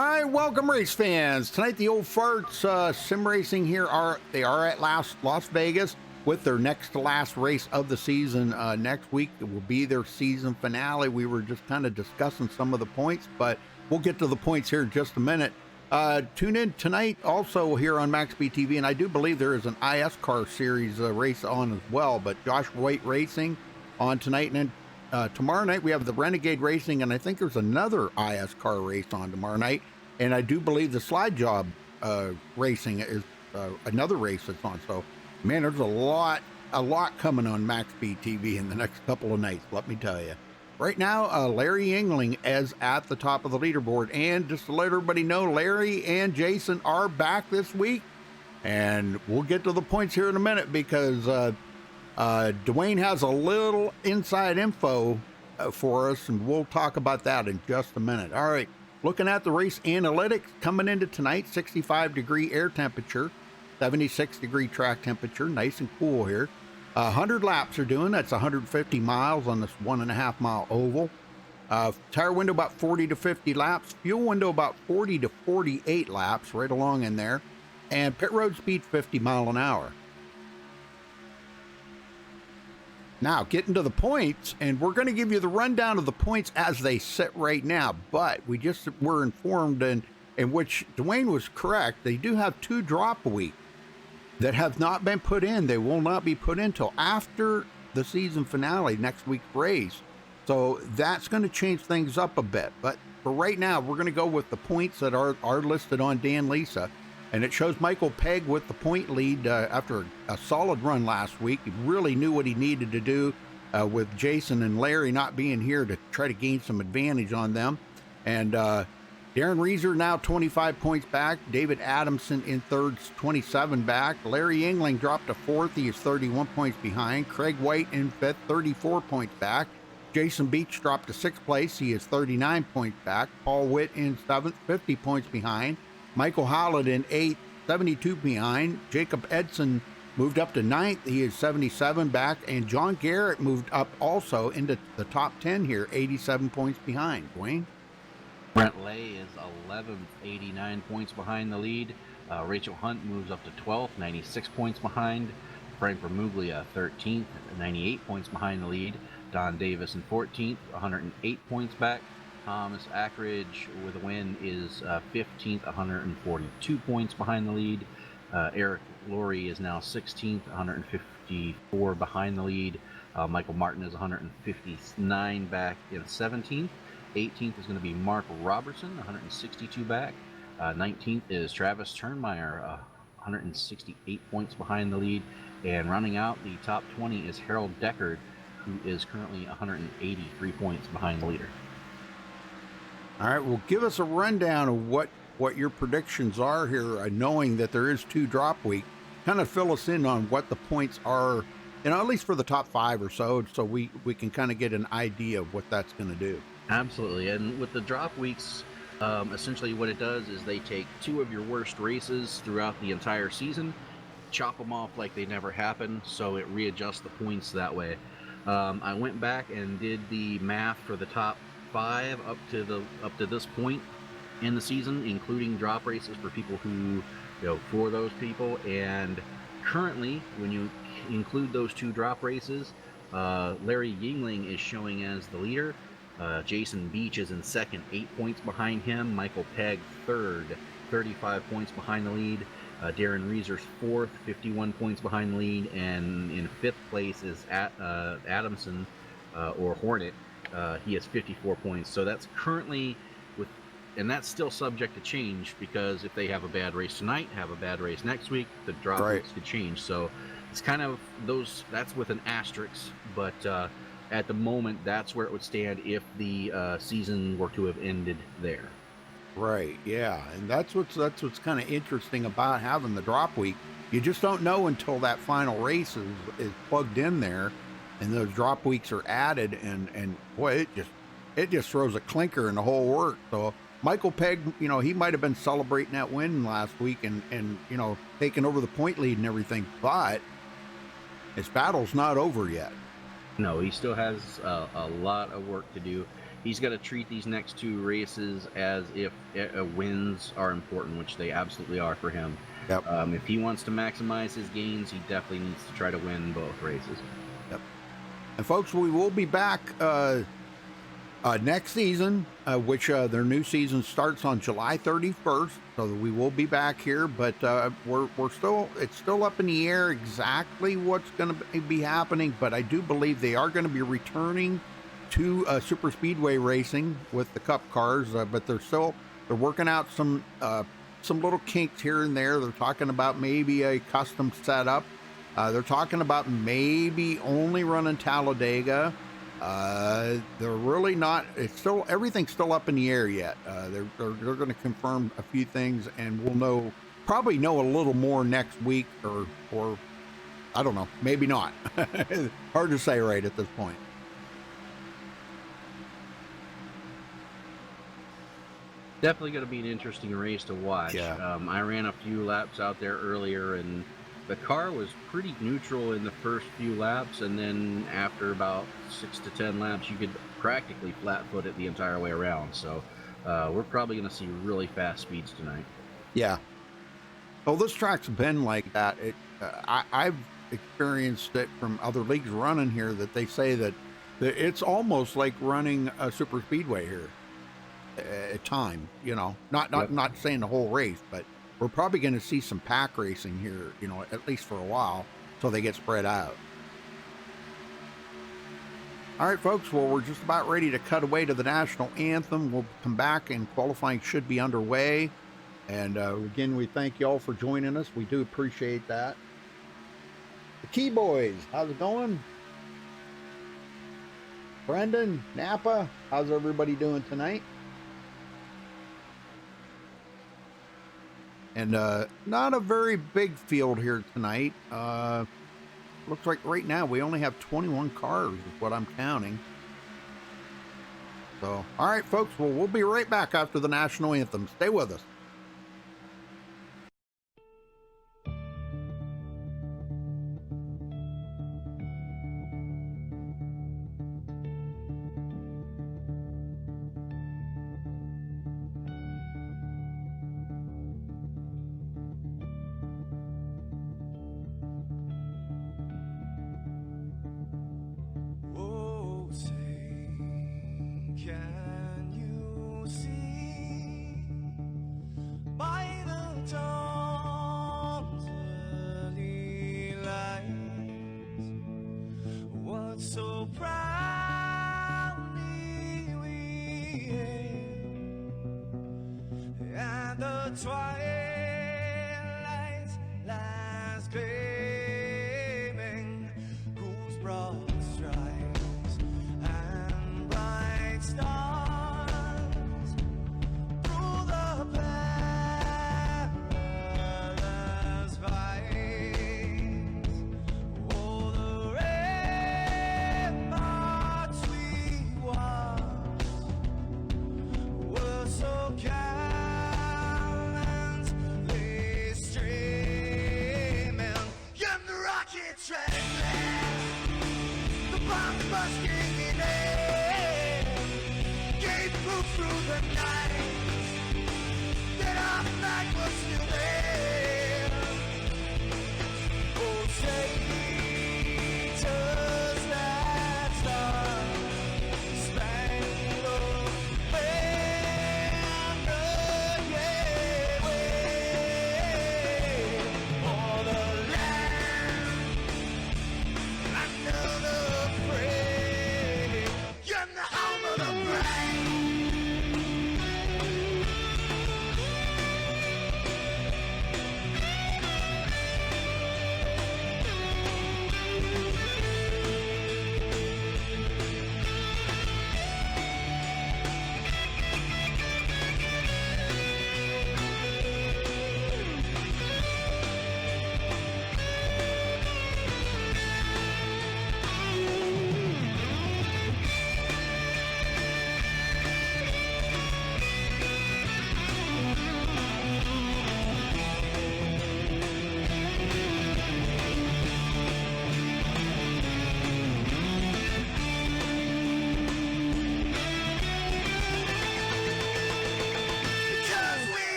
Hi, welcome race fans. Tonight the old farts sim racing here are at Las Vegas with their next to last race of the season. Next week it will be their season finale. We were just kind of discussing some of the points, but we'll get to the points here in just a minute. Tune in tonight also here on MaxSpeedTV, and I do believe there is an IS car series race on as well, but Josh White Racing on tonight, and then tomorrow night we have the Renegade Racing, and I think there's another IS car race on tomorrow night, and I do believe the Slide Job Racing is another race that's on. So, man, there's a lot coming on MaxSpeedTV in the next couple of nights, let me tell you. Right now, Larry Yingling is at the top of the leaderboard, and just to let everybody know, Larry and Jason are back this week, and we'll get to the points here in a minute because Dwayne has a little inside info for us, and we'll talk about that in just a minute. All right, looking at the race analytics coming into tonight, 65-degree air temperature, 76-degree track temperature, nice and cool here. 100 laps are doing, that's 150 miles on this 1.5 mile oval. Tire window about 40 to 50 laps, fuel window about 40 to 48 laps, right along in there, and pit road speed 50 mile an hour. Now, getting to the points, and we're going to give you the rundown of the points as they sit right now, but we just were informed, in which Dwayne was correct, they do have 2 drop a week that have not been put in. They will not be put in till after the season finale, next week's race. So that's going to change things up a bit. But for right now, we're going to go with the points that are listed on Dan Lisa. And it shows Michael Pegg with the point lead after a solid run last week. He really knew what he needed to do with Jason and Larry not being here to try to gain some advantage on them. And Darren Reeser now 25 points back. David Adamson in third, 27 back. Larry Yingling dropped to fourth. He is 31 points behind. Craig White in fifth, 34 points back. Jason Beach dropped to sixth place. He is 39 points back. Paul Witt in seventh, 50 points behind. Michael Howlett in eighth, 72 behind. Jacob Edson moved up to ninth. He is 77 back. And John Garrett moved up also into the top 10 here, 87 points behind. Dwayne? Brent Lay is 11th, 89 points behind the lead. Rachel Hunt moves up to 12th, 96 points behind. Frank Vermuglia, 13th, 98 points behind the lead. Don Davis in 14th, 108 points back. Thomas Ackridge with a win is 15th, 142 points behind the lead. Eric Laurie is now 16th, 154 behind the lead. Michael Martin is 159 back in 17th. 18th is going to be Mark Robertson, 162 back. 19th is Travis Turnmeyer, 168 points behind the lead. And rounding out the top 20 is Harold Deckard, who is currently 183 points behind the leader. All right, well, give us a rundown of what your predictions are here, knowing that there is 2 drop week. Kind of fill us in on what the points are, at least for the top 5 or so we can kind of get an idea of what that's going to do. Absolutely, and with the drop weeks, essentially what it does is they take 2 of your worst races throughout the entire season, chop them off like they never happened, so it readjusts the points that way. I went back and did the math for the top 5 up to this point in the season, including drop races for people who, for those people. And currently, when you include those 2 drop races, Larry Yingling is showing as the leader. Jason Beach is in second, 8 points behind him. Michael Pegg third, 35 points behind the lead. Darren Reeser's fourth, 51 points behind the lead. And in fifth place is Adamson, or Hornet. He has 54 points. So that's currently and that's still subject to change, because if they have a bad race tonight, have a bad race next week, the drop rates could change. So it's kind of that's with an asterisk, but at the moment, that's where it would stand if the season were to have ended there. Right, yeah, and that's what's kind of interesting about having the drop week. You just don't know until that final race is plugged in there, and those drop weeks are added, and boy, it just throws a clinker in the whole work. So Michael Pegg, he might have been celebrating that win last week and taking over the point lead and everything, but his battle's not over yet. No, he still has a lot of work to do. he's got to treat these next 2 races as if wins are important, which they absolutely are for him. Yep. If he wants to maximize his gains, he definitely needs to try to win both races. Yep. And folks, we will be back next season, which their new season starts on July 31st. So we will be back here, but it's still up in the air exactly what's going to be happening. But I do believe they are going to be returning to super speedway racing with the Cup cars. But they're working out some little kinks here and there. They're talking about maybe a custom setup. They're talking about maybe only running Talladega. They're really not. Everything's still up in the air yet. They're going to confirm a few things, and we'll probably know a little more next week, or I don't know, maybe not. Hard to say right at this point. Definitely going to be an interesting race to watch. Yeah. I ran a few laps out there earlier, and the car was pretty neutral in the first few laps, and then after about 6 to 10 laps, you could practically flat-foot it the entire way around. So we're probably going to see really fast speeds tonight. Yeah. Well, this track's been like that. I've experienced it from other leagues running here, that they say that it's almost like running a super speedway here at time. Not saying the whole race, but we're probably going to see some pack racing here, at least for a while, so they get spread out. All right, folks, well, we're just about ready to cut away to the national anthem. We'll come back, and qualifying should be underway. And again, we thank you all for joining us. We do appreciate that. The Key Boys, how's it going? Brendan, Napa, how's everybody doing tonight? And not a very big field here tonight. Looks like right now we only have 21 cars is what I'm counting. So, all right, folks, well, we'll be right back after the national anthem. Stay with us. Twilight lies gleaming, whose broad stripes and bright stars through the perilous fights. Oh, the ramparts we watched were so busking in air, gave proof through the night that our flag was still there. Oh, traitors that star-spangled banner, yeah, wave for the land under the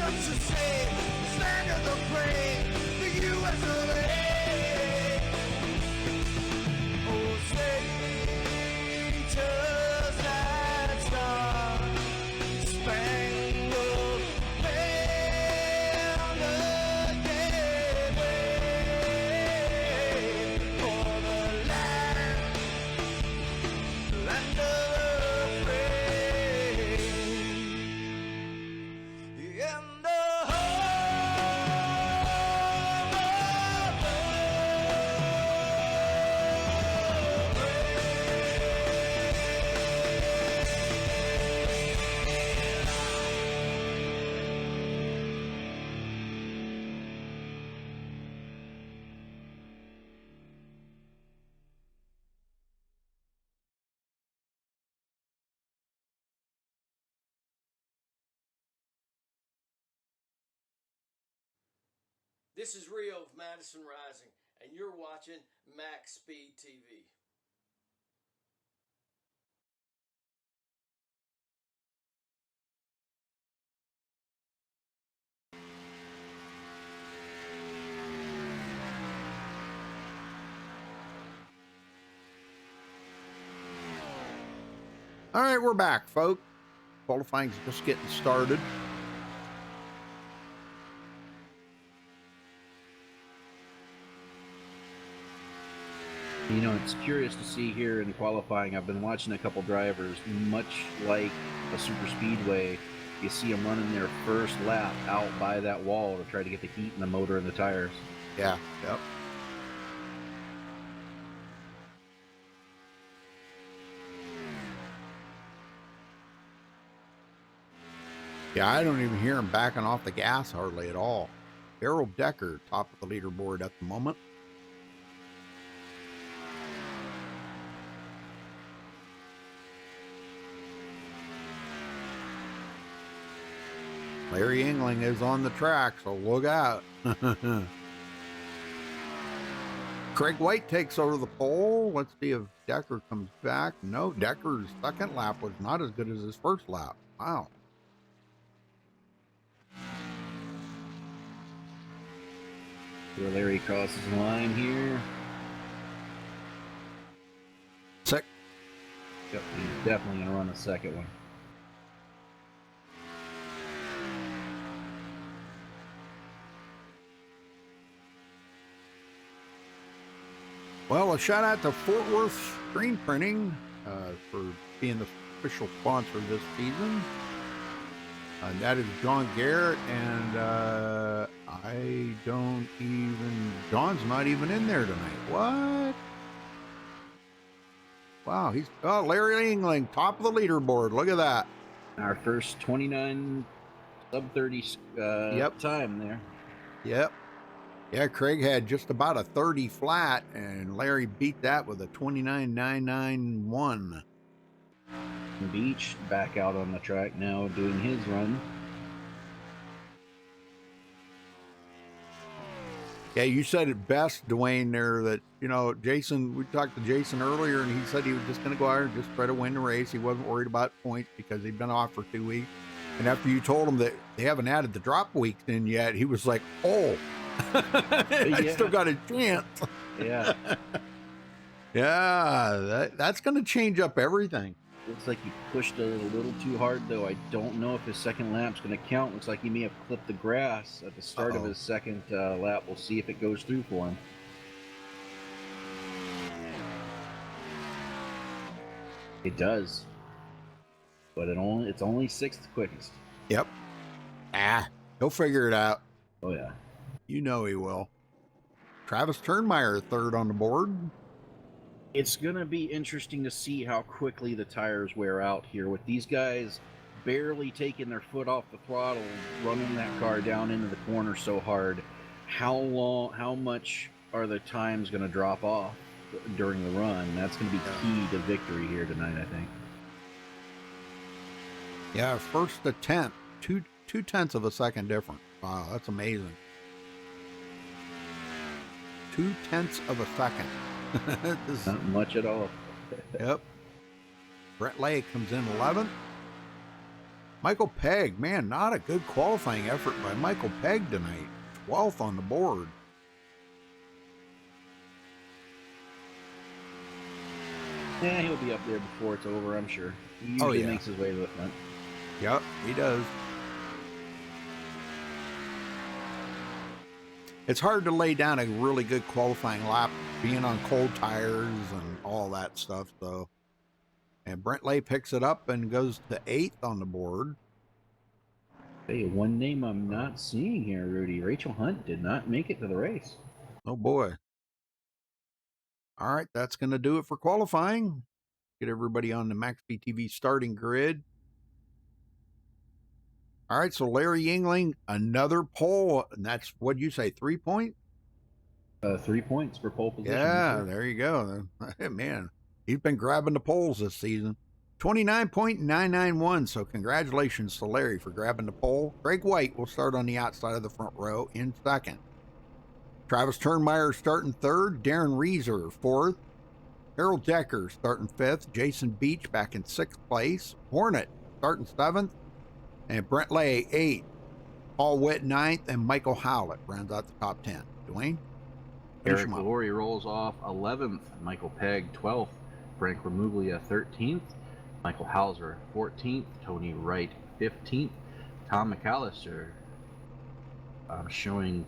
much to say. Stand of the plane, the US of A. Oh, say, just that star spangled banner, yeah, wave for the land of the free. And the This is Rio of Madison Rising, and you're watching MaxSpeedTV. All right, we're back, folks. Qualifying's just getting started. You know, it's curious to see here in qualifying. I've been watching a couple drivers, much like a super speedway. You see them running their first lap out by that wall to try to get the heat in the motor and the tires. Yeah, yep. Yeah, I don't even hear him backing off the gas hardly at all. Errol Decker, top of the leaderboard at the moment. Larry Engling is on the track, so look out. Craig White takes over the pole. Let's see if Decker comes back. No, Decker's second lap was not as good as his first lap. Wow. Where Larry crosses the line here. Sick. Yep, he's definitely going to run a second one. Well, a shout out to Fort Worth Screen Printing for being the official sponsor this season. That is John Garrett, and I don't even, John's not even in there tonight. What? Wow, he's, oh, Larry Engling, top of the leaderboard. Look at that. Our first 29 sub 30 Yep. time there. Yep. Yeah, Craig had just about a 30 flat, and Larry beat that with a 29.991. Beach back out on the track now doing his run. Yeah, you said it best, Dwayne, there that, you know, Jason, we talked to Jason earlier, and he said he was just going to go out and just try to win the race. He wasn't worried about points because he'd been off for 2 weeks. And after you told him that they haven't added the drop weeks in yet, he was like, oh, I still got a chance. Yeah. Yeah, that's going to change up everything. Looks like he pushed a little too hard, though. I don't know if his second lap's going to count. Looks like he may have clipped the grass at the start of his second lap. We'll see if it goes through for him. It does. But it's only sixth quickest. Yep. He'll figure it out. Oh, yeah. You know he will. Travis Turnmeyer, third on the board. It's going to be interesting to see how quickly the tires wear out here with these guys barely taking their foot off the throttle, running that car down into the corner so hard. How much are the times going to drop off during the run? That's going to be key to victory here tonight, I think. Yeah, first to 10th, two tenths of a second difference. Wow, that's amazing. 0.2 of a second. Not much at all. Yep. Brett Lay comes in 11th. Michael Pegg, man, not a good qualifying effort by Michael Pegg tonight. 12th on the board. Yeah, he'll be up there before it's over, I'm sure. He usually makes his way to the front. Yep, he does. It's hard to lay down a really good qualifying lap, being on cold tires and all that stuff, though. And Brent Lay picks it up and goes to 8th on the board. Hey, one name I'm not seeing here, Rudy. Rachel Hunt did not make it to the race. Oh, boy. All right, that's going to do it for qualifying. Get everybody on the MaxSpeedTV starting grid. All right, so Larry Yingling, another pole, and that's, what'd you say, 3 points? 3 points for pole position. Yeah, there you go. Man, he's been grabbing the poles this season. 29.991, so congratulations to Larry for grabbing the pole. Greg White will start on the outside of the front row in second. Travis Turnmeyer starting third. Darren Reeser fourth. Harold Decker starting fifth. Jason Beach back in sixth place. Hornet starting seventh. And Brent Lay 8th. Paul Witt 9th. And Michael Howlett rounds out the top 10. Dwayne? Eric Valori rolls off 11th. Michael Pegg 12th. Frank Remuglia 13th. Michael Hauser 14th. Tony Wright 15th. Tom McAllister showing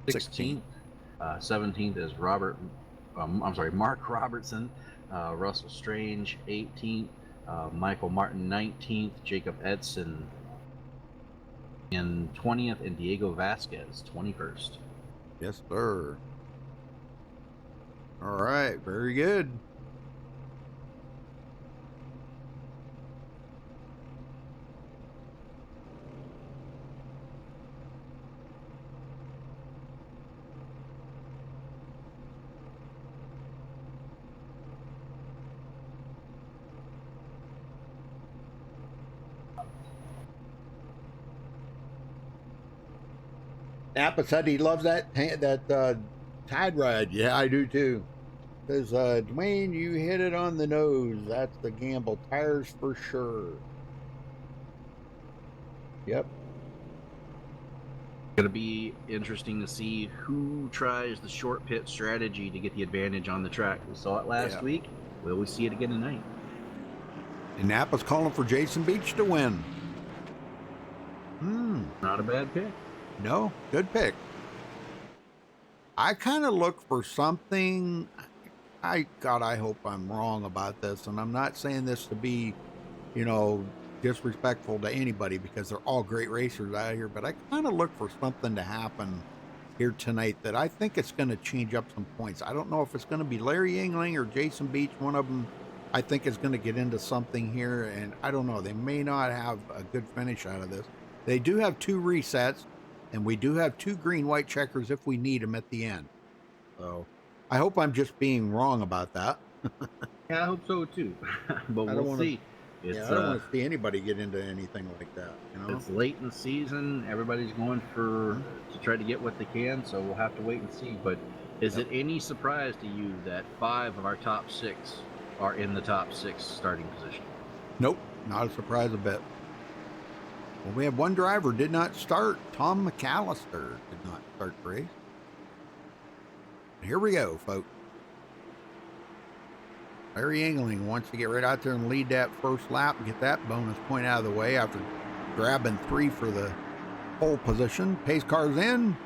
16th. 17th is Mark Robertson. Russell Strange 18th. Michael Martin 19th. Jacob Edson in 20th. And Diego Vasquez 21st. Yes, sir. All right, very good. Napa said he loves that tide ride. Yeah, I do too. Says, Dwayne, you hit it on the nose. That's the gamble. Tires for sure. Yep. Going to be interesting to see who tries the short pit strategy to get the advantage on the track. We saw it last week. Will we see it again tonight? And Napa's calling for Jason Beach to win. Not a bad pick. No, good pick. I kind of look for something. I hope I'm wrong about this, and I'm not saying this to be, disrespectful to anybody because they're all great racers out here, but I kind of look for something to happen here tonight that I think it's going to change up some points. I don't know if it's going to be Larry Yingling or Jason Beach. One of them I think is going to get into something here, and I don't know. They may not have a good finish out of this. They do have 2 resets, and we do have 2 green-white checkers if we need them at the end. So I hope I'm just being wrong about that. Yeah, I hope so too. But we'll see. I don't want to see anybody get into anything like that. It's late in the season. Everybody's going to try to get what they can, so we'll have to wait and see. But is it any surprise to you that 5 of our top 6 are in the top 6 starting position? Nope, not a surprise a bit. Well, we have one driver did not start. Tom McAllister did not start the race. Here we go, folks. Larry Yingling wants to get right out there and lead that first lap and get that bonus point out of the way after grabbing 3 for the pole position. Pace car's in.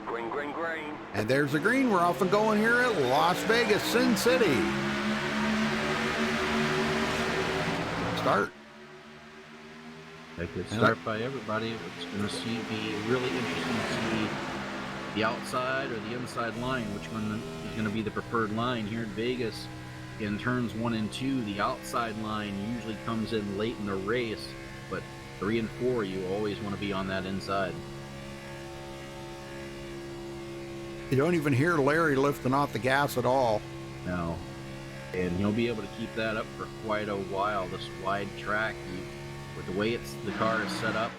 Green, green, green. And there's the green. We're off and going here at Las Vegas, Sin City. Start. A good start by everybody. It's going to be really interesting to see the outside or the inside line, which one is going to be the preferred line here in Vegas. In turns 1 and 2, the outside line usually comes in late in the race, but 3 and 4, you always want to be on that inside. You don't even hear Larry lifting off the gas at all. No. And he'll be able to keep that up for quite a while. This wide track, with the way the car is set up,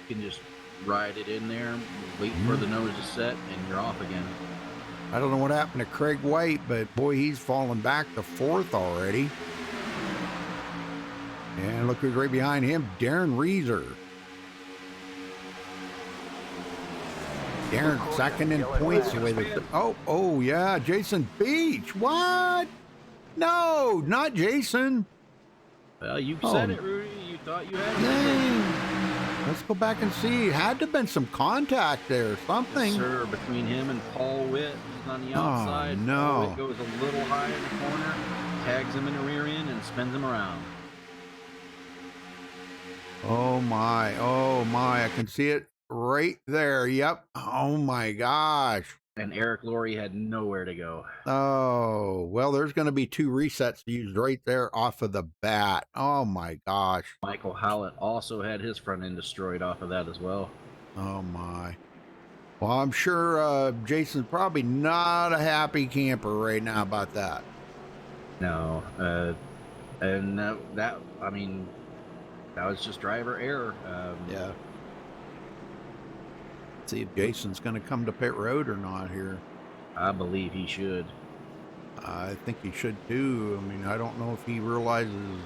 you can just ride it in there, wait for the nose to set, and you're off again. I don't know what happened to Craig White, but boy, he's fallen back to 4th already. And look who's right behind him, Darren Reeser. Darren second in points. Oh yeah, Jason Beach. What? No, not Jason. Well, you said it, Rudy. You thought you had it. Dang. Let's go back and see. Had to have been some contact there, something. Yes, sir, between him and Paul Witt. He's on the outside. Oh, no. Paul Witt goes a little high in the corner, tags him in the rear end, and spins him around. Oh my, I can see it right there. Yep. Oh my gosh. And Eric Laurie had nowhere to go. Oh, well, there's going to be 2 resets used right there off of the bat. Oh my gosh. Michael Howlett also had his front end destroyed off of that as well. Oh my. Well, I'm sure Jason's probably not a happy camper right now about that. No. And that was just driver error. Yeah. See if Jason's going to come to pit road or not here. I believe he should. I think he should too. I mean, I don't know if he realizes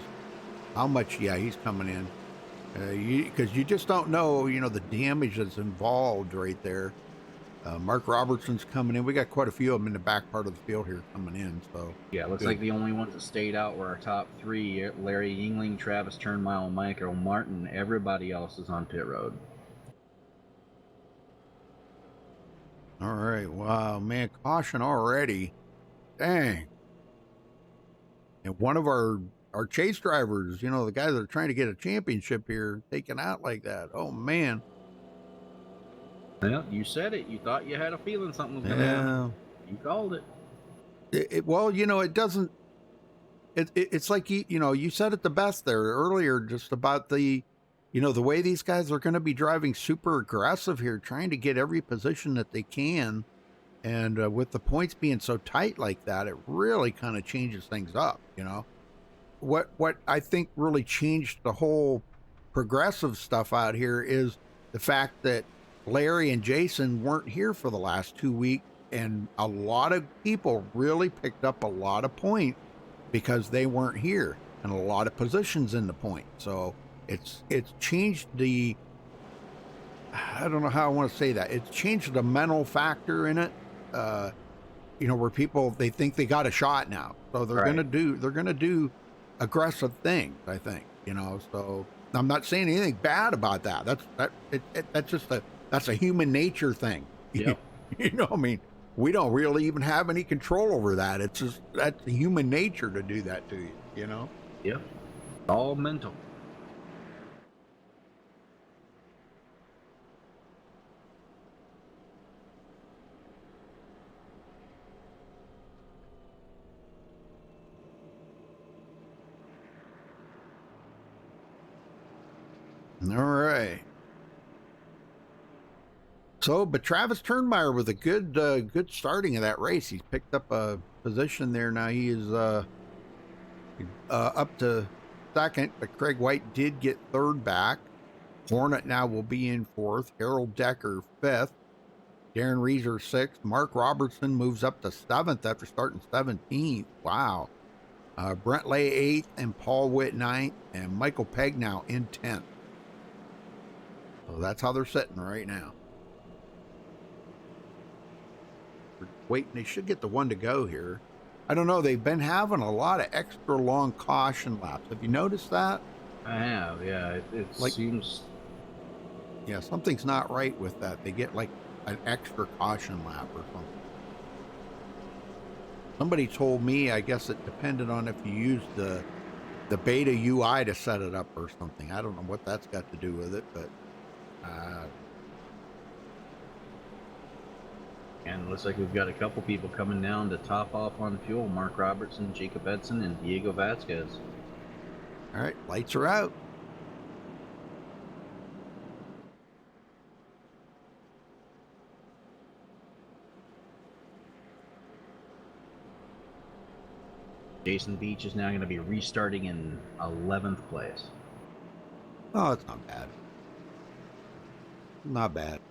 how much. Yeah, he's coming in because you just don't know, the damage that's involved right there. Mark Robertson's coming in. We got quite a few of them in the back part of the field here coming in. So yeah, it looks like the only ones that stayed out were our top 3: Larry Yingling, Travis Turnmile, Michael Martin. Everybody else is on pit road. All right. Wow, man, caution already. Dang. And one of our chase drivers, the guys that are trying to get a championship here, taken out like that. Oh, man. Well, you said it. You thought you had a feeling something was going to happen. You called it. Well, it doesn't. It's like, you said it the best there earlier, just about the way these guys are going to be driving super aggressive here, trying to get every position that they can. And with the points being so tight like that, it really kind of changes things up, What I think really changed the whole progressive stuff out here is the fact that Larry and Jason weren't here for the last 2 weeks. And a lot of people really picked up a lot of points because they weren't here, and a lot of positions in the point. So it's changed I don't know how I want to say that. It's changed the mental factor in it. Where people, they think they got a shot now. So they're going to do aggressive things, I think, so I'm not saying anything bad about that. That's a human nature thing. Yep. I mean, we don't really even have any control over that. It's just, that's human nature to do that to you, Yep. All mental. All right. So, but Travis Turnmeyer with a good starting of that race. He's picked up a position there. Now he is up to second, but Craig White did get third back. Hornet now will be in fourth. Harold Decker fifth. Darren Reeser sixth. Mark Robertson moves up to seventh after starting 17th. Wow. Brent Lay eighth and Paul Witt ninth, and Michael Pegg now in 10th. So that's how they're sitting right now. Waiting, they should get the one to go here. I don't know. They've been having a lot of extra long caution laps. Have you noticed that? I have, yeah. It seems. Yeah, something's not right with that. They get like an extra caution lap or something. Somebody told me, I guess it depended on if you used the beta UI to set it up or something. I don't know what that's got to do with it, but. And it looks like we've got a couple people coming down to top off on fuel. Mark Robertson, Jacob Edson, and Diego Vasquez. All right, lights are out. Jason Beach is now going to be restarting in 11th place. Oh, it's not bad. Not bad.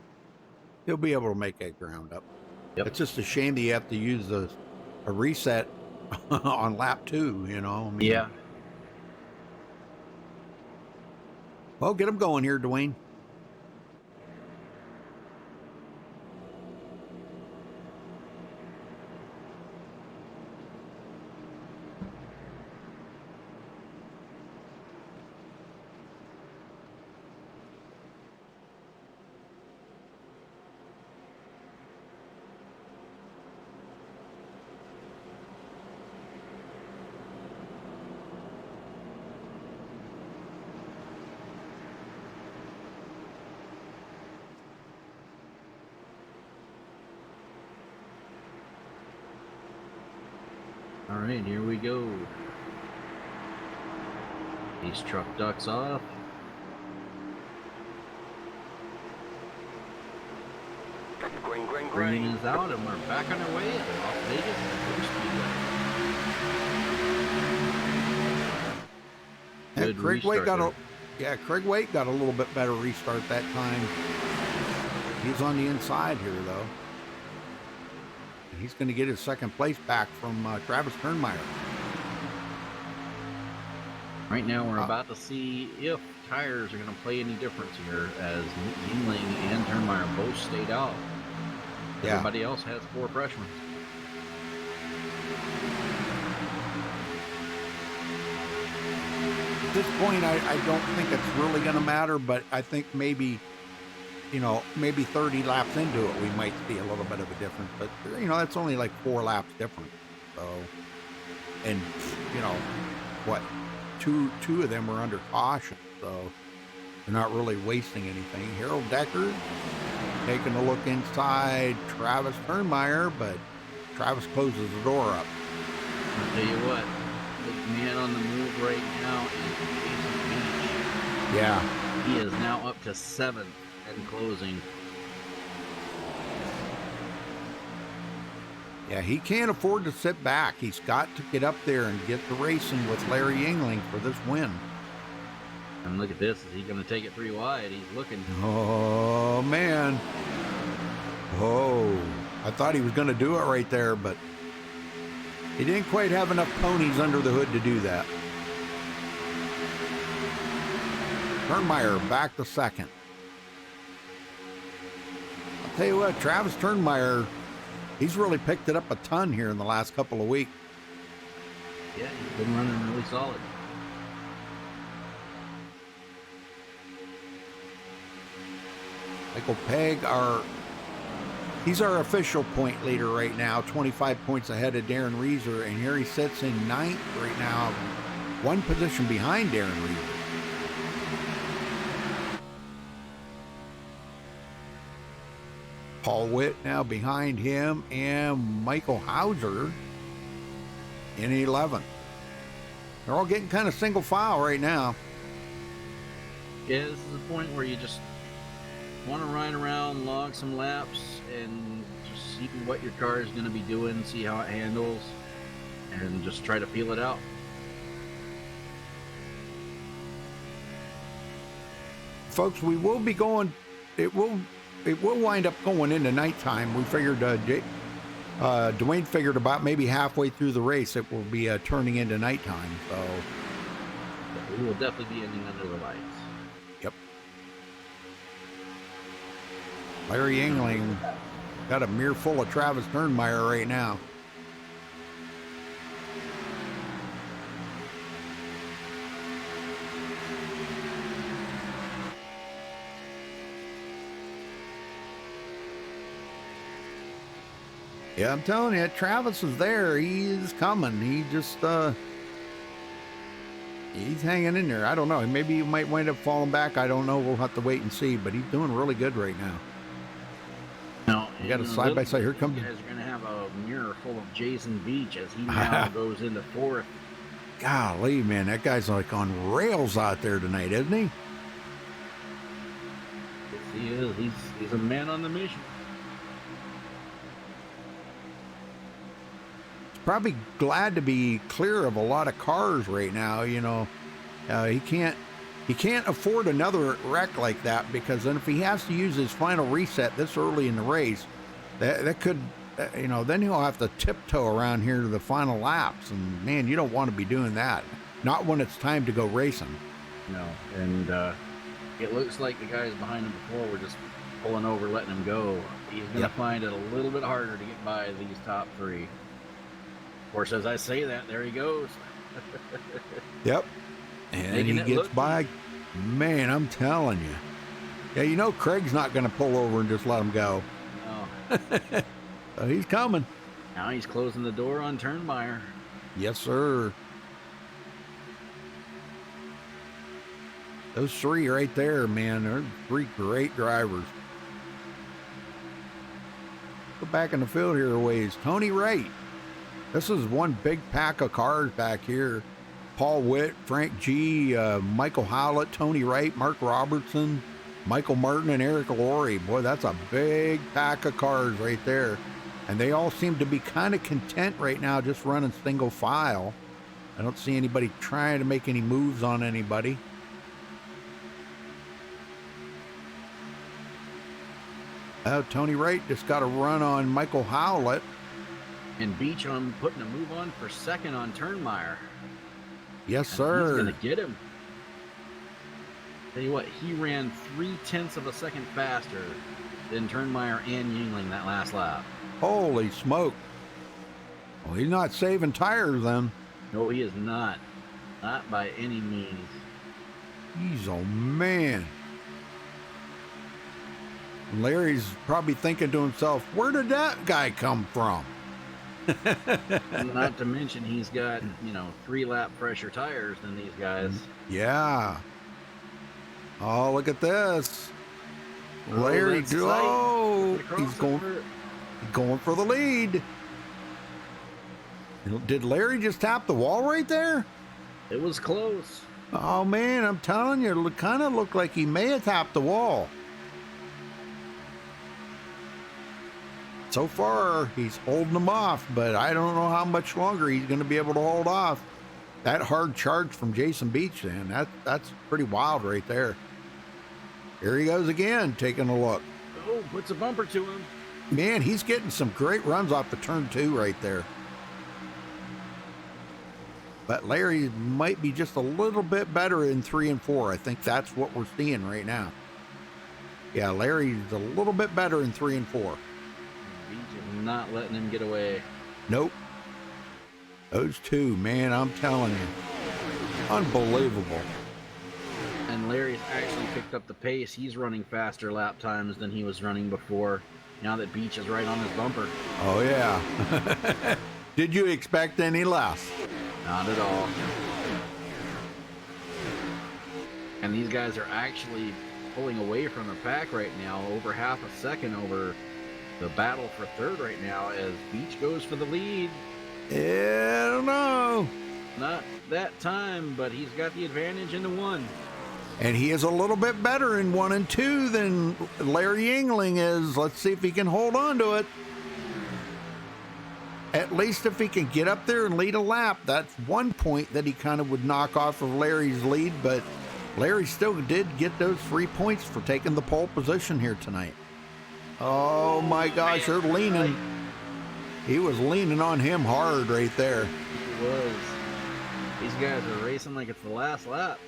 He'll be able to make that ground up. Yep. It's just a shame that you have to use a reset on lap 2, I mean, yeah. Well, get them going here, Dwayne. All right, here we go. These truck ducks off. Green is out, and we're back on our way at Las Vegas Motor Speedway. Good Craig Waite restart got Craig Waite got a little bit better restart that time. He's on the inside here, though. He's going to get his second place back from Travis Turnmeyer. Right now, we're about to see if tires are going to play any difference here, as Yingling and Turnmeyer both stayed out. Yeah. Everybody else has 4 freshmen. At this point, I don't think it's really going to matter, but I think maybe, maybe 30 laps into it, we might see a little bit of a difference. But, that's only like 4 laps different. So, and, what, two of them are under caution, so they're not really wasting anything. Harold Decker taking a look inside Travis Turnmeyer, but Travis closes the door up. I'll tell you what, big man on the move right now is Jason Beach. Yeah. He is now up to 7th and closing. Yeah, he can't afford to sit back. He's got to get up there and get the racing with Larry Yingling for this win. And look at this. Is he going to take it 3 wide? He's looking. Oh, man. Oh, I thought he was going to do it right there, but he didn't quite have enough ponies under the hood to do that. Turnmeyer back to 2nd. I'll tell you what, Travis Turnmeyer, he's really picked it up a ton here in the last couple of weeks. Yeah, he's been running really solid. Michael Pegg, he's our official point leader right now, 25 points ahead of Darren Reeser, and here he sits in 9th right now, 1 position behind Darren Reeser. Paul Witt now behind him, and Michael Hauser in 11th. They're all getting kind of single file right now. Yeah, this is a point where you just want to ride around, log some laps, and just see what your car is going to be doing, see how it handles, and just try to feel it out. Folks, we will be going, it will wind up going into nighttime. We figured, Dwayne figured about maybe halfway through the race it will be turning into nighttime. So we will definitely be ending under the lights. Yep. Larry Yingling got a mirror full of Travis Turnmeyer right now. Yeah, I'm telling you, Travis is there. He's coming. He just, he's hanging in there. I don't know. Maybe he might wind up falling back. I don't know. We'll have to wait and see. But he's doing really good right now. Now, you got a side by side. Here comes. You guys are going to have a mirror full of Jason Beach as he now goes into 4th. Golly, man, that guy's like on rails out there tonight, isn't he? Yes, he is. He's a man on the mission. Probably glad to be clear of a lot of cars right now. He can't afford another wreck like that, because then if he has to use his final reset this early in the race, that could, then he'll have to tiptoe around here to the final laps, and man, you don't want to be doing that. Not when it's time to go racing. No, and It looks like the guys behind him before were just pulling over, letting him go. He's going to find it a little bit harder to get by these top three. Of course, as I say that, there he goes. Yep. And he gets by. Man, I'm telling you. Yeah, you know Craig's not going to pull over and just let him go. No. So he's coming. Now he's closing the door on Turnmeyer. Yes, sir. Those three right there, man, they're three great drivers. Go back in the field here a ways. Tony Wright. This is one big pack of cars back here. Paul Witt, Frank G, Michael Howlett, Tony Wright, Mark Robertson, Michael Martin, and Eric Laurie. Boy, that's a big pack of cars right there. And they all seem to be kind of content right now just running single file. I don't see anybody trying to make any moves on anybody. Tony Wright just got a run on Michael Howlett. And Beach on putting a move on for second on Turnmeyer. Yes, sir. He's going to get him. Tell you what, he ran 0.3 of a second faster than Turnmeyer and Yingling that last lap. Holy smoke. Well, he's not saving tires then. No, he is not. Not by any means. Jeez, oh man. Larry's probably thinking to himself, where did that guy come from? Not to mention he's got, 3-lap fresher tires than these guys. Yeah. Oh, look at this. Larry, he's going for the lead. Did Larry just tap the wall right there? It was close. Oh man, I'm telling you, it kind of looked like he may have tapped the wall. So far, he's holding them off, but I don't know how much longer he's going to be able to hold off. That hard charge from Jason Beach, man, that's pretty wild right there. Here he goes again, taking a look. Oh, puts a bumper to him. Man, he's getting some great runs off the turn 2 right there. But Larry might be just a little bit better in 3 and 4. I think that's what we're seeing right now. Yeah, Larry's a little bit better in 3 and 4. Beach is not letting him get away. Nope. Those two, man, I'm telling you. Unbelievable. And Larry's actually picked up the pace. He's running faster lap times than he was running before. Now that Beach is right on his bumper. Oh, yeah. Did you expect any less? Not at all. And these guys are actually pulling away from the pack right now, over half a second over the battle for third right now as Beach goes for the lead. Yeah, I don't know. Not that time, but he's got the advantage into 1. And he is a little bit better in 1 and 2 than Larry Yingling is. Let's see if he can hold on to it. At least if he can get up there and lead a lap, that's 1 point that he kind of would knock off of Larry's lead, but Larry still did get those 3 points for taking the pole position here tonight. Oh my gosh, they're leaning. He was leaning on him hard right there. He was. These guys are racing like it's the last lap.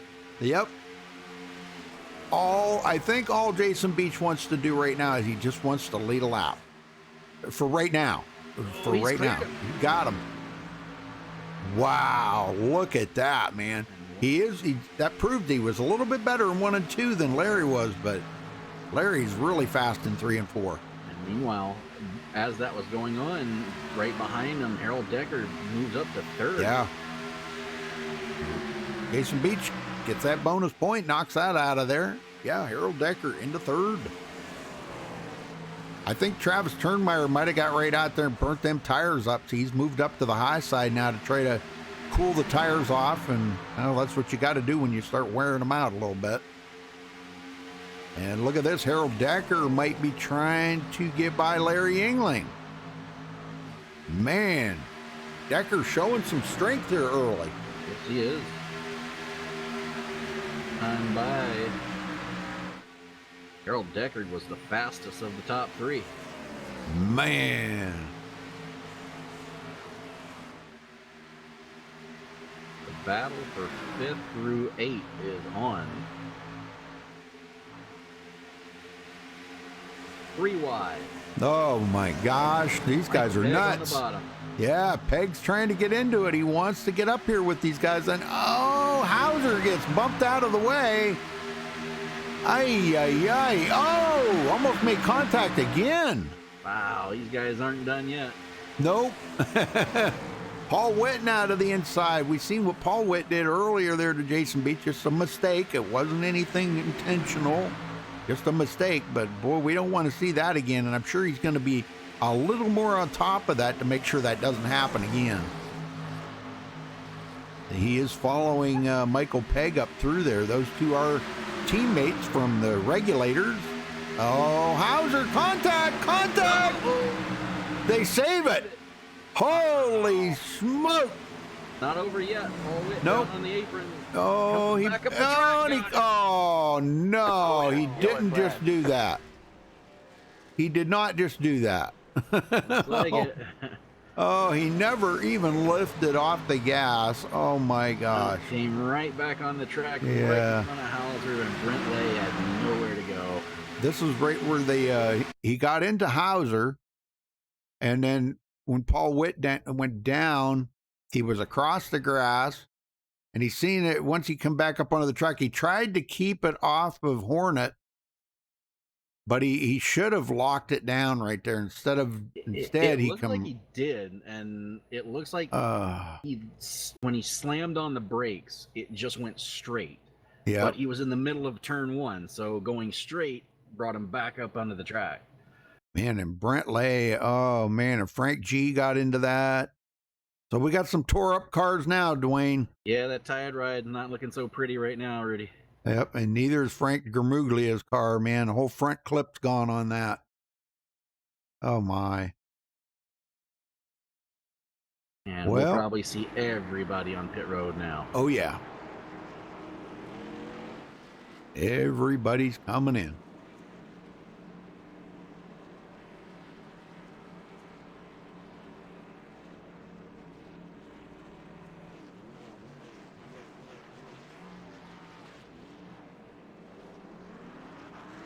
Yep. I think all Jason Beach wants to do right now is he just wants to lead a lap. For right now. For right now. You got him. Wow, look at that, man. That proved he was a little bit better in 1 and 2 than Larry was, but Larry's really fast in 3 and 4. And meanwhile, as that was going on, right behind him, Harold Decker moves up to third. Yeah. Jason Beach gets that bonus point, knocks that out of there. Yeah, Harold Decker into third. I think Travis Turnmeyer might have got right out there and burnt them tires up. So he's moved up to the high side now to try to cool the tires off, and that's what you got to do when you start wearing them out a little bit. And look at this, Harold Decker might be trying to get by Larry Yingling. Man, Decker showing some strength here early. Yes, he is. Time by. Harold Deckard was the fastest of the top 3. Man. The battle for 5th through 8 is on. 3 wide. Oh my gosh, these guys are Peg nuts. On the bottom. Yeah, Peg's trying to get into it. He wants to get up here with these guys. And oh, Hauser gets bumped out of the way. Ay, ay, ay. Oh, almost made contact again. Wow, these guys aren't done yet. Nope. Paul Witt now to the inside. We seen what Paul Witt did earlier there to Jason Beach. Just a mistake. It wasn't anything intentional. Just a mistake. But boy, we don't want to see that again. And I'm sure he's going to be a little more on top of that to make sure that doesn't happen again. He is following Michael Pegg up through there. Those two are teammates from the Regulators. Oh, Hauser, contact! They save it. Holy smoke! Not over yet. Paul Witt Nope. down on the apron. Oh, Coming he, back up the oh, track, he, guys. oh no, he didn't Brad. just do that. He did not just do that. Like it. Oh, he never even lifted off the gas. Oh my gosh. Came right back on the track, right Yeah. in front of Hauser, and Brent Lay had nowhere to go. This is right where they he got into Hauser, and then when Paul Witt went down, he was across the grass, and he seen it once he come back up onto the track. He tried to keep it off of Hornet, but he should have locked it down right there instead It he looked come. like he did, and it looks like when he slammed on the brakes, it just went straight. Yeah. But he was in the middle of turn 1, so going straight brought him back up onto the track. Man, and Brent Lay, oh man, and Frank G got into that. So we got some tore up cars now, Dwayne. Yeah, that tired ride not looking so pretty right now, Rudy. Yep, and neither is Frank Germuglia's car, man. The whole front clip's gone on that. Oh my. And Well- we'll probably see everybody on pit road now. Oh yeah. Everybody's coming in.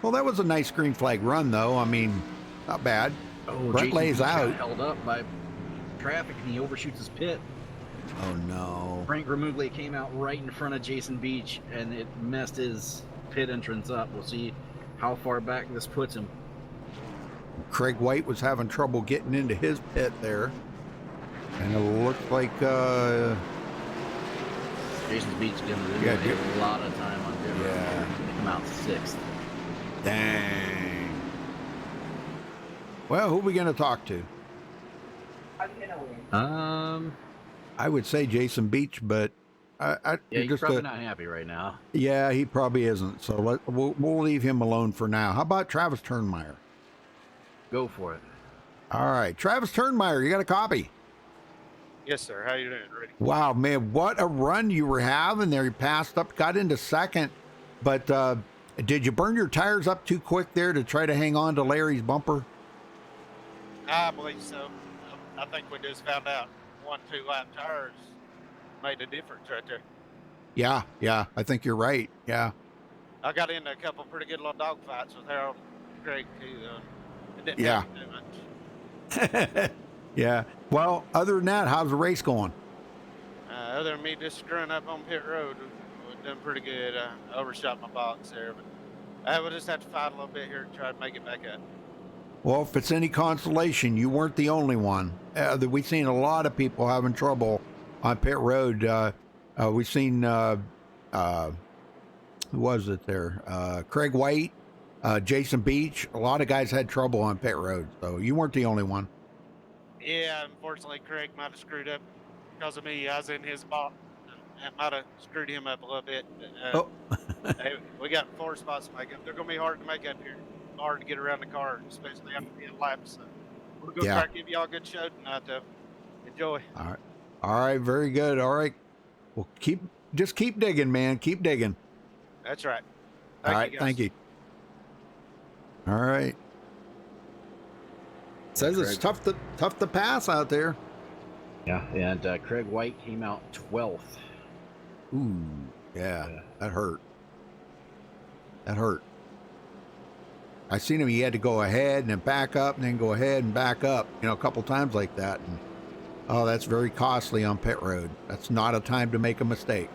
Well, that was a nice green flag run, though. I mean, not bad. Oh, Brent Jason Lay's Beach got out. held up by traffic, and he overshoots his pit. Oh, no. Frank Remuglia came out right in front of Jason Beach, and it messed his pit entrance up. We'll see how far back this puts him. Craig White was having trouble getting into his pit there. And it looks like, Jason Beach going to Yeah, get a lot of time on pit road. Yeah. They come out 6th. dang. Well, who are we going to talk to? I would say Jason Beach, but Yeah, he's just probably not happy right now. yeah, he probably isn't. So we'll leave him alone for now. How about Travis Turnmeyer? Go for it. All right, Travis Turnmeyer, you got a copy? Yes, sir. How you doing, Rudy? Wow, man, what a run you were having there. You passed up, got into second, but did you burn your tires up too quick there to try to hang on to Larry's bumper? I believe so. I think we just found out 1-2 lap tires made a difference right there. Yeah, I think you're right. Yeah. I got into a couple pretty good little dog fights with Harold and Craig too. It didn't Yeah. happen too much. Yeah. Well, other than that, how's the race going? Other than me just screwing up on pit road, we're doing pretty good. I overshot my box there, but I will just have to fight a little bit here to try to make it back up. Well, if it's any consolation, you weren't the only one. We've seen a lot of people having trouble on pit road. We've seen, who was it there? Craig White, Jason Beach. A lot of guys had trouble on pit road, so you weren't the only one. Yeah, unfortunately, Craig might have screwed up because of me. I was in his box. That might have screwed him up a little bit. Hey, we got 4 spots to make up. They're going to be hard to make up here. Hard to get around the car, especially after being laps. So we're going to try to give y'all a good show tonight, though. Enjoy. All right, very good. All right, well, just keep digging, man. Keep digging. That's right. All right, thank you. All right. Says it's tough to pass out there. Yeah, and Craig White came out 12th. Ooh, yeah, that hurt. That hurt. I seen him. He had to go ahead and then back up and then go ahead and back up, you know, a couple times like that. And oh, that's very costly on pit road. That's not a time to make a mistake.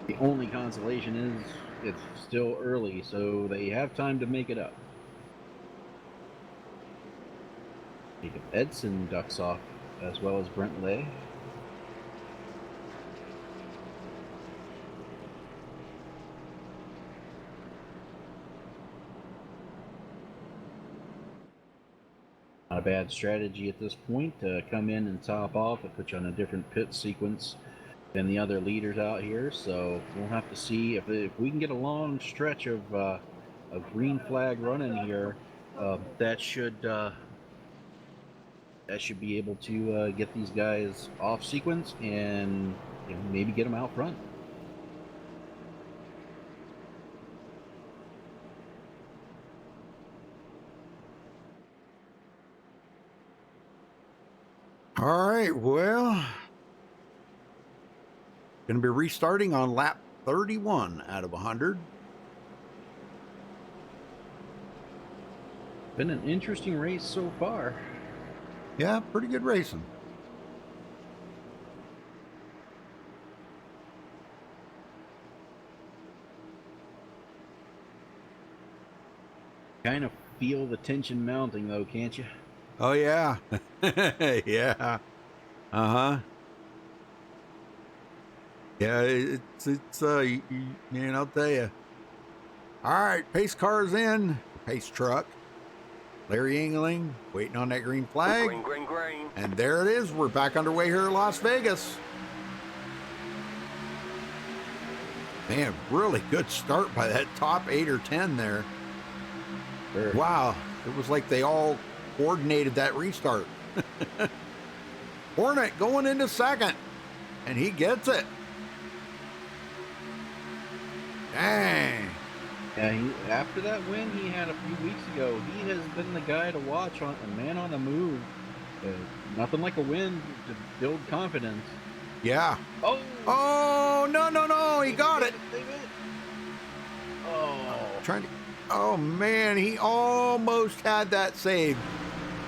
The only consolation is it's still early, so they have time to make it up. Jacob Edson ducks off, as well as Brent Lay. Not a bad strategy at this point to come in and top off and put you on a different pit sequence than the other leaders out here. So we'll have to see if we can get a long stretch of green flag running here. That should be able to get these guys off sequence and, you know, maybe get them out front. All right, well, going to be restarting on lap 31 out of 100. Been an interesting race so far. Yeah, pretty good racing. Kind of feel the tension mounting, though, can't you? Oh, yeah. Yeah. Uh-huh. Yeah, man, I'll tell you. All right, pace car's in. Pace truck. Larry Engling waiting on that green flag. Green, green, green. And there it is. We're back underway here in Las Vegas. Man, really good start by that top 8 or 10 there. Sure. Wow. It was like they all coordinated that restart. Hornet going into second. And he gets it. Dang. Yeah, after that win he had a few weeks ago, he has been the guy to watch, on a man on the move. Nothing like a win to build confidence. Yeah. Oh! Oh, no. He got it. Oh. Oh, man. He almost had that saved.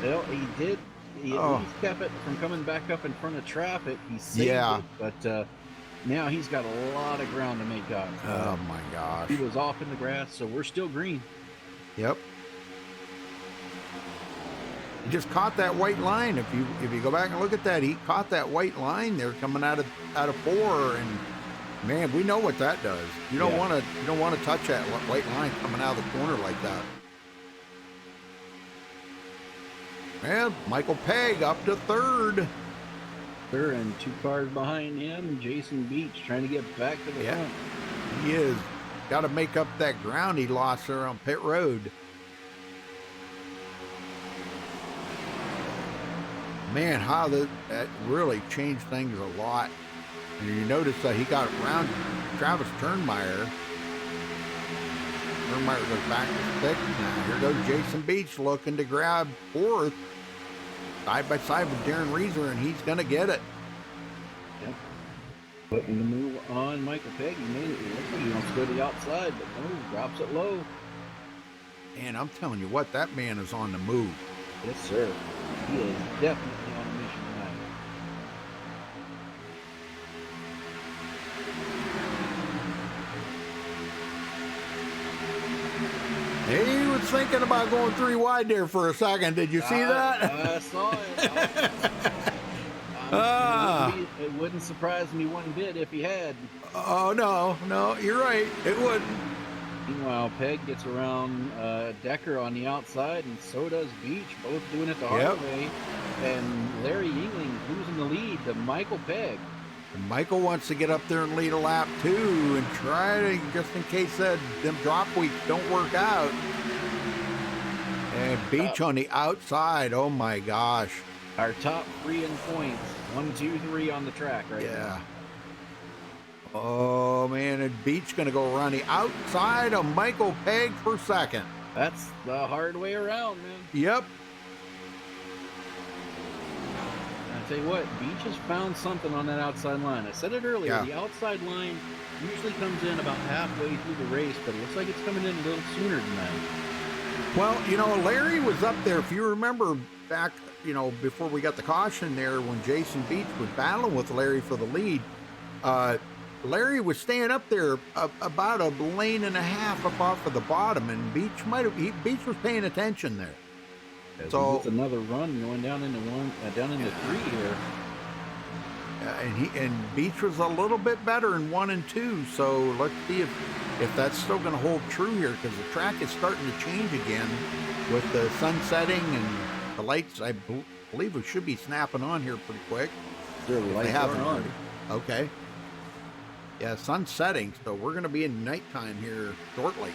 Well, he did. He at least kept it from coming back up in front of traffic. He saved it, but now he's got a lot of ground to make up. Oh, my gosh. He was off in the grass, so we're still green. Yep. He just caught that white line. If you go back and look at that, he caught that white line there coming out of 4, and man, we know what that does. You don't want to touch that white line coming out of the corner like that. And Michael Pegg up to 3rd. And 2 cars behind him, Jason Beach trying to get back to the front. He is. Got to make up that ground he lost there on pit road. Man, how that really changed things a lot. And you notice that he got around Travis Turnmeyer. Turnmeyer goes back to 6th. Now here goes Jason Beach looking to grab 4th. Side by side with Darren Reeser, and he's going to get it. Yep. Putting the move on Michael Pegg. He made it. He looks like he wants to go to the outside, but no, drops it low. And I'm telling you what, that man is on the move. Yes, sir. He is definitely on a mission tonight. He was thinking about going 3 wide there for a second. Did you see that? I saw it. It wouldn't surprise me one bit if he had. Oh, no, you're right. It wouldn't. Meanwhile, Pegg gets around Decker on the outside, and so does Beach, both doing it the hard way. And Larry Yingling losing the lead to Michael Pegg. And Michael wants to get up there and lead a lap too, and try to, just in case them drop weeks don't work out. And Beach on the outside. Oh my gosh. Our top 3 in points. 1, 2, 3 on the track right now. Oh man, and Beach gonna go around the outside of Michael Pegg for second. That's the hard way around, man. Yep. I tell you what, Beach has found something on that outside line. I said it earlier. The outside line Usually comes in about halfway through the race, but it looks like it's coming in a little sooner tonight. Well, you know, Larry was up there. If you remember back, you know, before we got the caution there, when Jason Beach was battling with Larry for the lead, Larry was staying up there about a lane and a half up off of the bottom, and Beach Beach was paying attention there. So it's another run going down into three here. And Beach was a little bit better in 1 and 2, so let's see if that's still going to hold true here, because the track is starting to change again with the sun setting and the lights. I believe we should be snapping on here pretty quick. The lights haven't are on. already. Okay. Yeah, sun setting, so we're going to be in nighttime here shortly.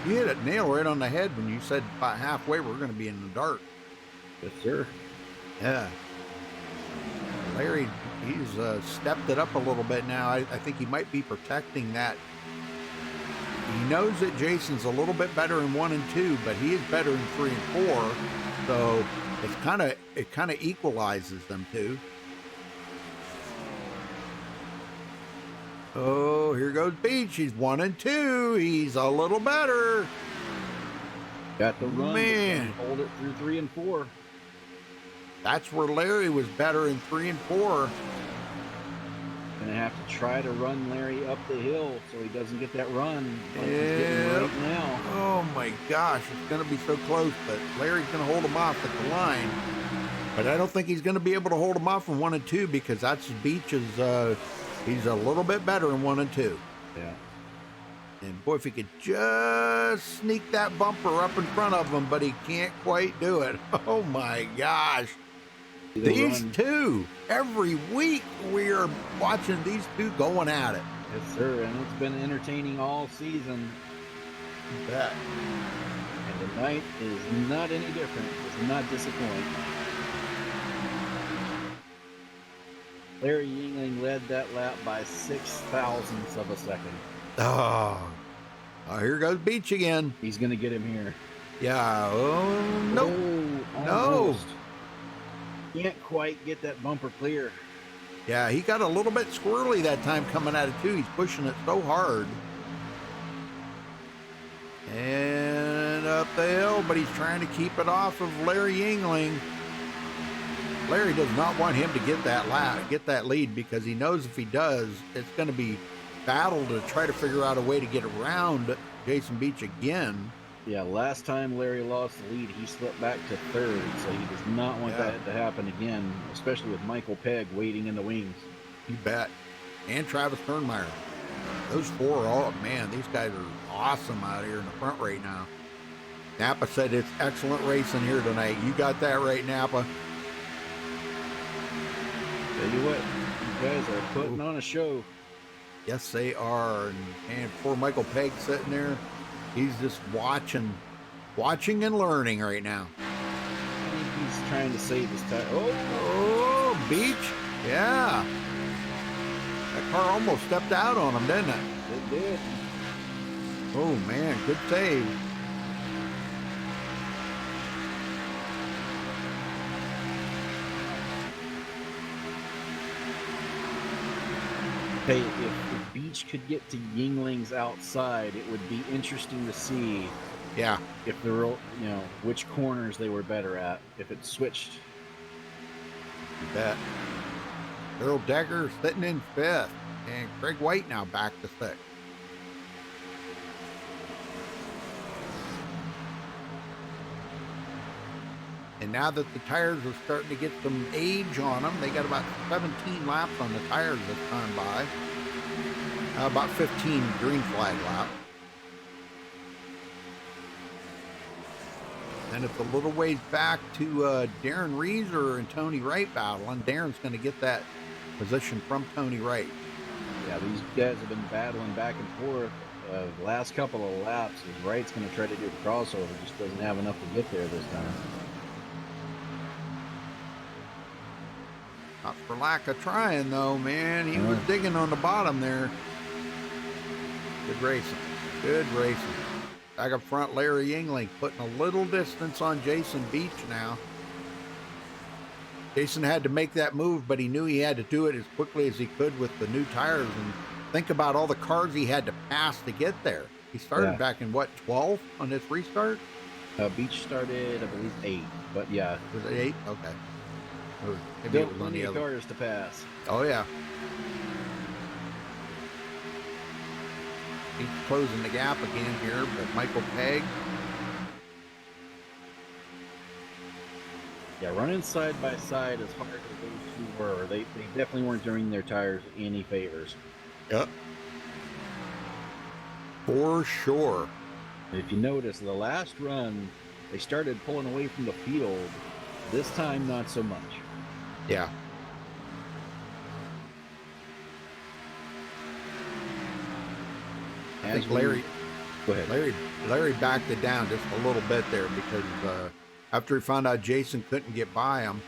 You hit it nail right on the head when you said about halfway we're going to be in the dark. Yes, sir. Yeah. Larry, he's stepped it up a little bit now. I think he might be protecting that. He knows that Jason's a little bit better in 1 and 2, but he is better in 3 and 4. So it kind of equalizes them two. Oh, here goes Beach. He's 1 and 2. He's a little better. Got the run. Man, hold it through 3 and 4. That's where Larry was better in 3 and 4. Gonna have to try to run Larry up the hill so he doesn't get that run. Like he's Yeah. getting right now. Oh my gosh, it's going to be so close, but Larry's going to hold him off at the line. But I don't think he's going to be able to hold him off in 1 and 2, because that's Beach's. He's a little bit better in 1 and 2. Yeah. And boy, if he could just sneak that bumper up in front of him, but he can't quite do it. Oh my gosh. These two, every week we are watching these two going at it. Yes, sir. And it's been entertaining all season. You bet. And tonight is not any different. It does not disappoint. Larry Yingling led that lap by 6,000ths of a second. Oh, here goes Beach again. He's going to get him here. Yeah. Oh, nope. Oh, No. almost. Can't quite get that bumper clear. Yeah, he got a little bit squirrely that time coming at it too. He's pushing it so hard. And up the hill, but he's trying to keep it off of Larry Yingling. Larry does not want him to get that lead, because he knows if he does, it's going to be battle to try to figure out a way to get around Jason Beach again. Yeah, last time Larry lost the lead, he slipped back to third, so he does not want that to happen again, especially with Michael Pegg waiting in the wings. You bet. And Travis Turnmeyer. Those four, man, these guys are awesome out here in the front right now. Napa said it's excellent racing here tonight. You got that right, Napa. Tell you what, you guys are putting on a show. Yes, they are. And poor Michael Pegg sitting there. He's just watching and learning right now. I think he's trying to save his tire. Oh, Beach. Yeah. That car almost stepped out on him, didn't it? It did. Oh, man. Good save. Hey, if Beach could get to Yingling's outside, it would be interesting to see. Yeah. If the real, which corners they were better at. If it switched. You bet. Earl Decker sitting in 5th, and Craig White now back to 6th. And now that the tires are starting to get some age on them, they got about 17 laps on the tires this time by. About 15 green flag laps. Then it's a little ways back to Darren Reeser and Tony Wright battling. Darren's going to get that position from Tony Wright. Yeah, these guys have been battling back and forth. The last couple of laps, Wright's going to try to do the crossover, just doesn't have enough to get there this time. Not for lack of trying, though, man. He was digging on the bottom there. Good racing. Good racing. Back up front, Larry Yingling putting a little distance on Jason Beach now. Jason had to make that move, but he knew he had to do it as quickly as he could with the new tires, and think about all the cars he had to pass to get there. He started back in what, 12 on this restart? Beach started, I believe, 8. But yeah, Was it 8? Okay. Or maybe still it was on plenty the of other. cars to pass. Oh yeah. He's closing the gap again here, but Michael Pegg. Yeah, running side by side as hard as those two were, they definitely weren't doing their tires any favors. Yep. For sure. If you notice, the last run, they started pulling away from the field. This time, not so much. Yeah. I think Larry. Go ahead. Larry backed it down just a little bit there because after he found out Jason couldn't get by him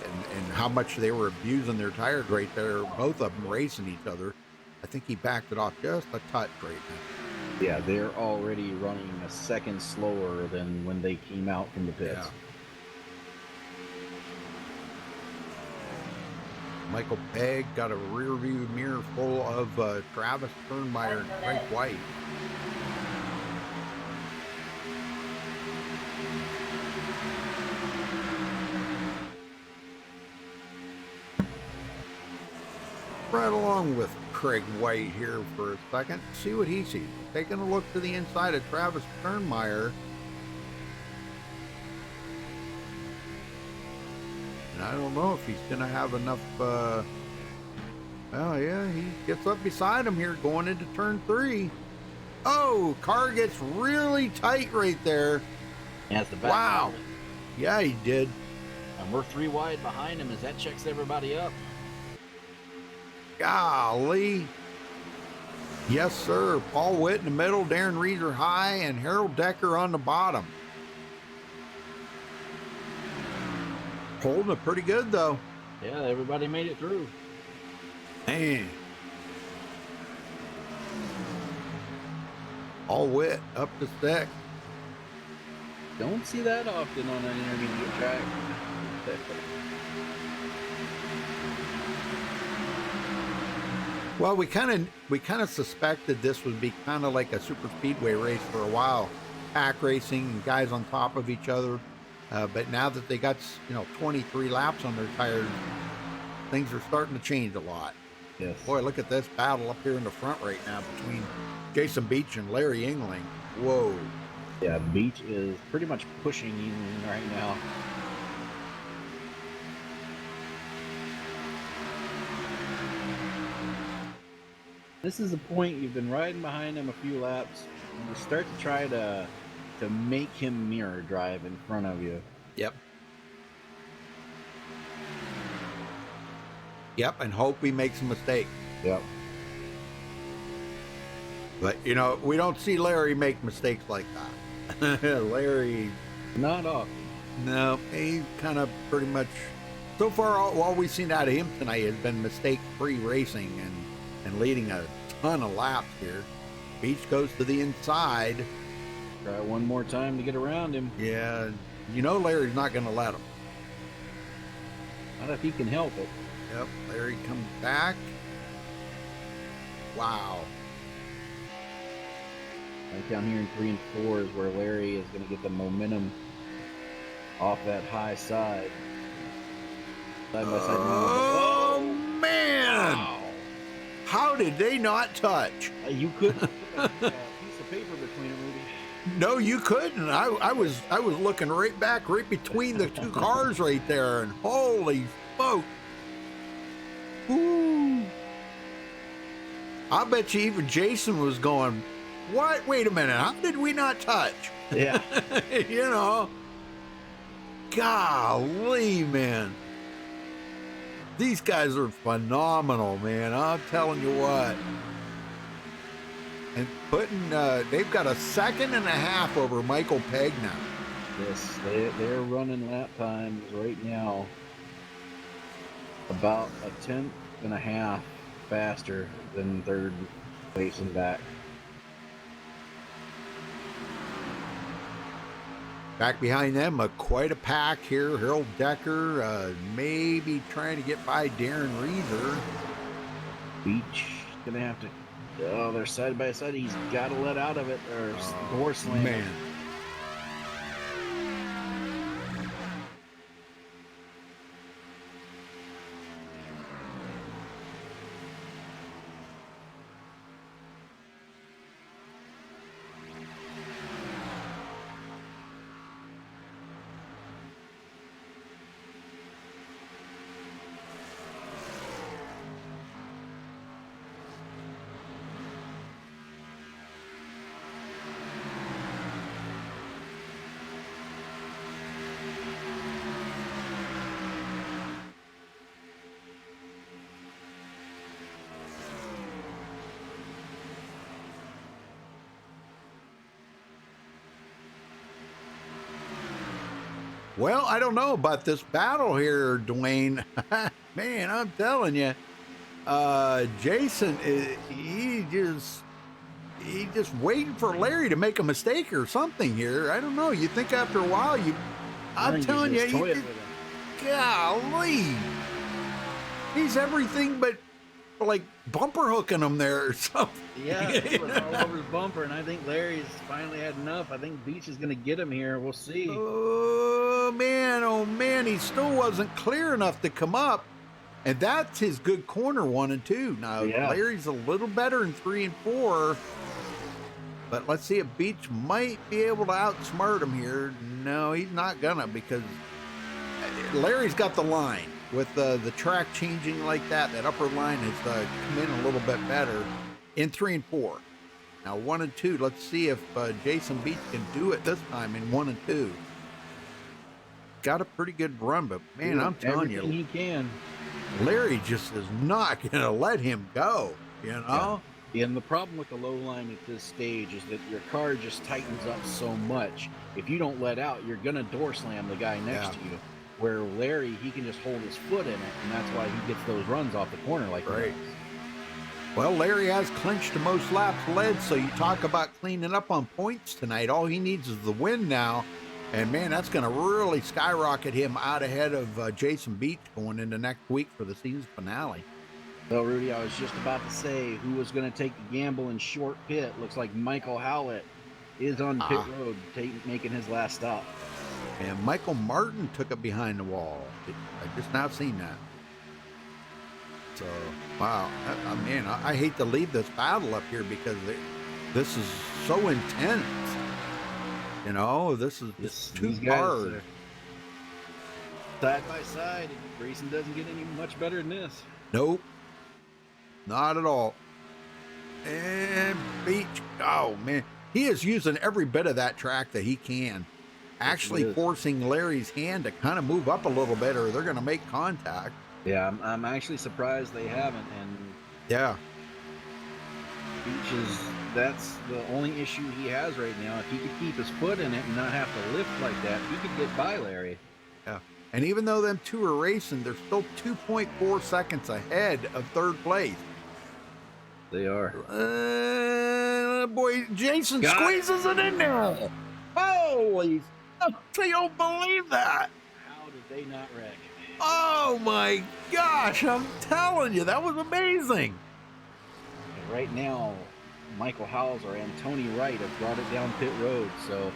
and how much they were abusing their tire grate there, both of them racing each other, I think he backed it off just a touch right now. Yeah, they're already running a second slower than when they came out from the pits. Yeah. Michael Pegg got a rear view mirror full of Travis Sternmeyer and Craig White. Right along with Craig White here for a second, see what he sees. Taking a look to the inside of Travis Sternmeyer. And I don't know if he's going to have enough, well, yeah, he gets up beside him here going into turn 3. Oh, car gets really tight right there. He has the back. Wow. Yeah, he did. And we're 3 wide behind him as that checks everybody up. Golly. Yes, sir. Paul Witt in the middle, Darren Reeser high, and Harold Decker on the bottom. Holding it pretty good, though. Yeah, everybody made it through. Man. Paul Witt up the stick. Don't see that often on an intermediate track. Well, we kind of suspected this would be kind of like a super speedway race for a while, pack racing and guys on top of each other. But now that they got 23 laps on their tires, things are starting to change a lot. Yes. Boy, look at this battle up here in the front right now between Jason Beach and Larry Engling. Whoa. Yeah, Beach is pretty much pushing Engling right now. This is the point. You've been riding behind him a few laps. You start to try to make him mirror drive in front of you. Yep. Yep, and hope he makes a mistake. Yep. But, we don't see Larry make mistakes like that. Larry... Not often. No, he kind of pretty much... So far, all we've seen out of him tonight has been mistake-free racing and leading a ton of laps here. Beach goes to the inside. Try one more time to get around him. Yeah, Larry's not going to let him. Not if he can help it. Yep, Larry comes back. Wow. Right down here in 3 and 4 is where Larry is going to get the momentum off that high side. Side by side. Oh, man! Wow. How did they not touch? You couldn't put a piece of paper between them, Rudy. No, you couldn't. I was looking right back, right between the two cars right there, and holy smoke! Ooh! I bet you even Jason was going, "What? Wait a minute! How did we not touch?" Yeah. Golly, man. These guys are phenomenal, man. I'm telling you what. And they've got a second and a half over Michael Pegg now. Yes, they're running lap times right now about a 10th and a half faster than third place and back. Back behind them, quite a pack here. Harold Decker maybe trying to get by Darren Reeser. Beach Gonna have to. Oh, they're side by side. He's got to let out of it or door slam. Man. Well, I don't know about this battle here, Dwayne. Man, I'm telling you, Jason, he just waiting for Larry to make a mistake or something here. I don't know. You think after a while, I'm telling you, golly, he's everything but like bumper hooking him there or something. Yeah, it was all over his bumper, and I think Larry's finally had enough. I think Beach is going to get him here. We'll see. Oh man, he still wasn't clear enough to come up, and that's his good corner 1 and 2. Now Larry's a little better in 3 and 4, but let's see if Beach might be able to outsmart him here. No, he's not gonna, because Larry's got the line. With the track changing like that upper line has come in a little bit better in 3 and 4. Now 1 and 2, let's see if Jason Beach can do it this time in 1 and 2. Got a pretty good run, but man, I'm telling you, he can. Larry just is not going to let him go, you know? Yeah, and the problem with the low line at this stage is that your car just tightens up so much. If you don't let out, you're going to door slam the guy next to you. Where Larry, he can just hold his foot in it, and that's why he gets those runs off the corner like that. Well, Larry has clinched the most laps led, so you talk about cleaning up on points tonight. All he needs is the win now, and man, that's going to really skyrocket him out ahead of Jason Beach going into next week for the season finale. Well, Rudy, I was just about to say who was going to take the gamble in short pit. Looks like Michael Howlett is on pit road, making his last stop. And Michael Martin took it behind the wall. I just now seen that. So, wow. Man, I hate to leave this battle up here because this is so intense. You know, this is too hard. Side by side, racing doesn't get any much better than this. Nope. Not at all. And Beach, oh man. He is using every bit of that track that he can. Actually forcing Larry's hand to kind of move up a little bit, or they're going to make contact. Yeah, I'm actually surprised they haven't. And yeah, Beach that's the only issue he has right now. If he could keep his foot in it and not have to lift like that, he could get by Larry. Yeah, and even though them two are racing, they're still 2.4 seconds ahead of third place. They are. Boy, Jason squeezes it in there. Holy! I don't believe that. How did they not wreck? Oh my gosh, I'm telling you, that was amazing. And right now, Michael Howells or Antony Wright have brought it down pit road, so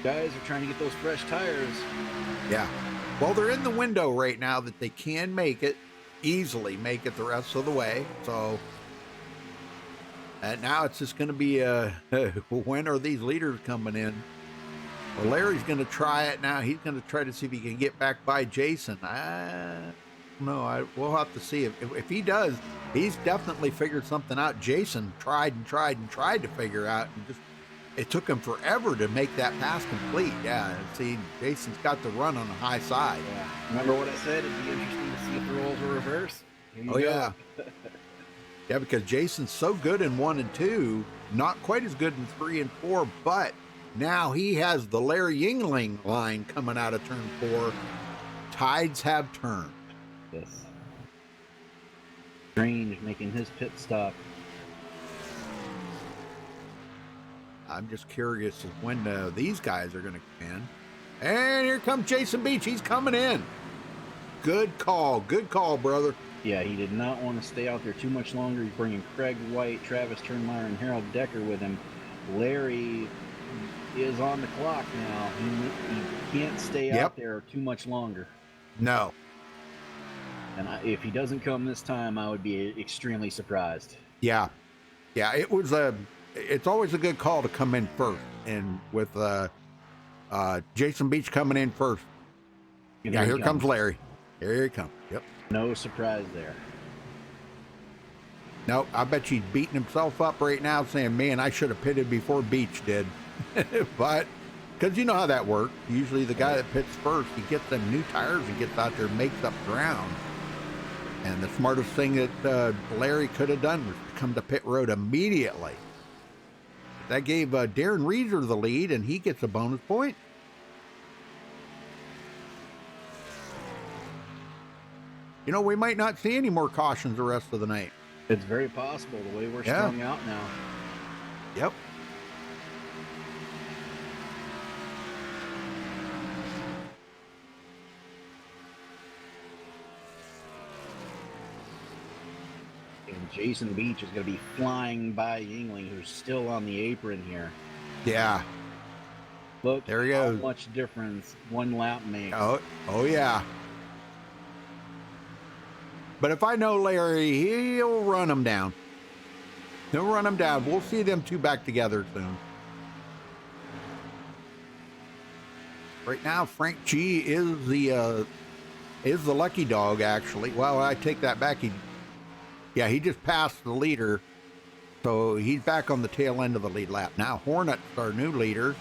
guys are trying to get those fresh tires. Yeah. Well, they're in the window right now that they can make it, easily make it the rest of the way, so now it's just going to be when are these leaders coming in? Well, Larry's going to try it now. He's going to try to see if he can get back by Jason. We'll have to see. If he does, he's definitely figured something out. Jason tried to figure out, and it took him forever to make that pass complete. Yeah, see, Jason's got the run on the high side. Yeah. Remember what I said? It'd be interesting to see if the roles were reversed. Yeah. Yeah, because Jason's so good in 1 and 2, not quite as good in 3 and 4, but now he has the Larry Yingling line coming out of turn 4. Tides have turned. Yes. Strange making his pit stop. I'm just curious as when these guys are going to come in. And here comes Jason Beach. He's coming in. Good call, brother. Yeah, he did not want to stay out there too much longer. He's bringing Craig White, Travis Turnmeyer, and Harold Decker with him. Larry is on the clock now. He can't stay out there too much longer. No. And if he doesn't come this time, I would be extremely surprised. Yeah. Yeah, it's always a good call to come in first. And with Jason Beach coming in first. And here comes Larry. Here he comes. Yep. No surprise there. No, I bet he's beating himself up right now saying, man, I should have pitted before Beach did. But, because you know how that works. Usually the guy that pits first, he gets them new tires and gets out there and makes up ground. And the smartest thing that Larry could have done was to come to pit road immediately. That gave Darren Reeser the lead, and he gets a bonus point. You know, we might not see any more cautions the rest of the night. It's very possible the way we're strung out now. Yep. And Jason Beach is going to be flying by Yingling, who's still on the apron here. Yeah. Look, there he goes. How much difference one lap makes. Oh yeah. But if I know Larry, he'll run them down. He'll run them down. We'll see them two back together soon. Right now, Frank G is the lucky dog, actually. Well, I take that back. He just passed the leader. So he's back on the tail end of the lead lap. Now Hornet's our new leader.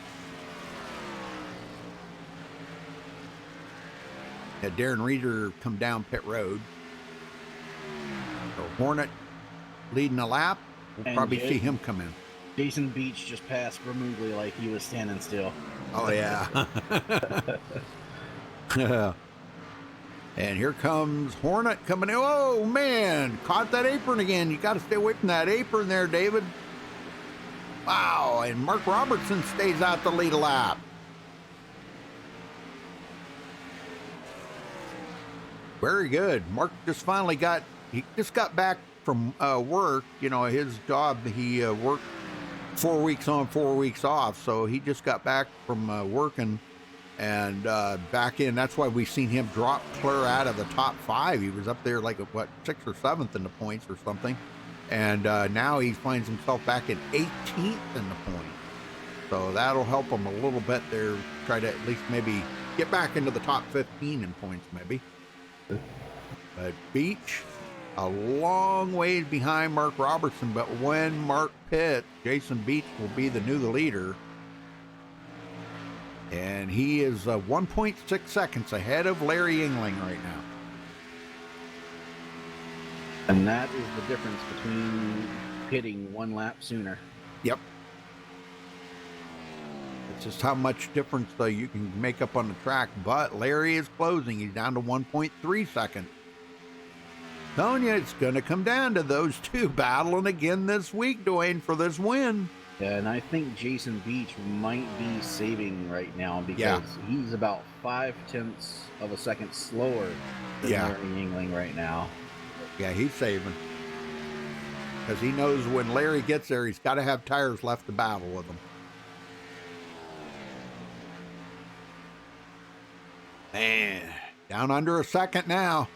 Had Darren Reeder come down pit road. So Hornet leading the lap. We'll probably see him come in. Jason Beach just passed Vermoogly like he was standing still. Oh, yeah. And here comes Hornet coming in. Oh, man. Caught that apron again. You got to stay away from that apron there, David. Wow. And Mark Robertson stays out the lead lap. Very good. Mark just finally got back from work. You know, his job, he worked 4 weeks on, 4 weeks off. So he just got back from working and back in. That's why we've seen him drop clear out of the top 5. He was up there like, 6th or 7th in the points or something. And now he finds himself back in 18th in the points. So that'll help him a little bit there. Try to at least maybe get back into the top 15 in points maybe. But Beach, a long ways behind Mark Robertson, but when Mark pits, Jason Beach will be the new leader. And he is 1.6 seconds ahead of Larry Yingling right now. And that is the difference between pitting one lap sooner. Yep. It's just how much difference you can make up on the track. But Larry is closing. He's down to 1.3 seconds. Telling you, it's going to come down to those two battling again this week, Dwayne, for this win. Yeah, and I think Jason Beach might be saving right now because he's about 0.5 of a second slower than Larry Yingling right now. Yeah, he's saving. Because he knows when Larry gets there, he's got to have tires left to battle with him. Man, down under a second now.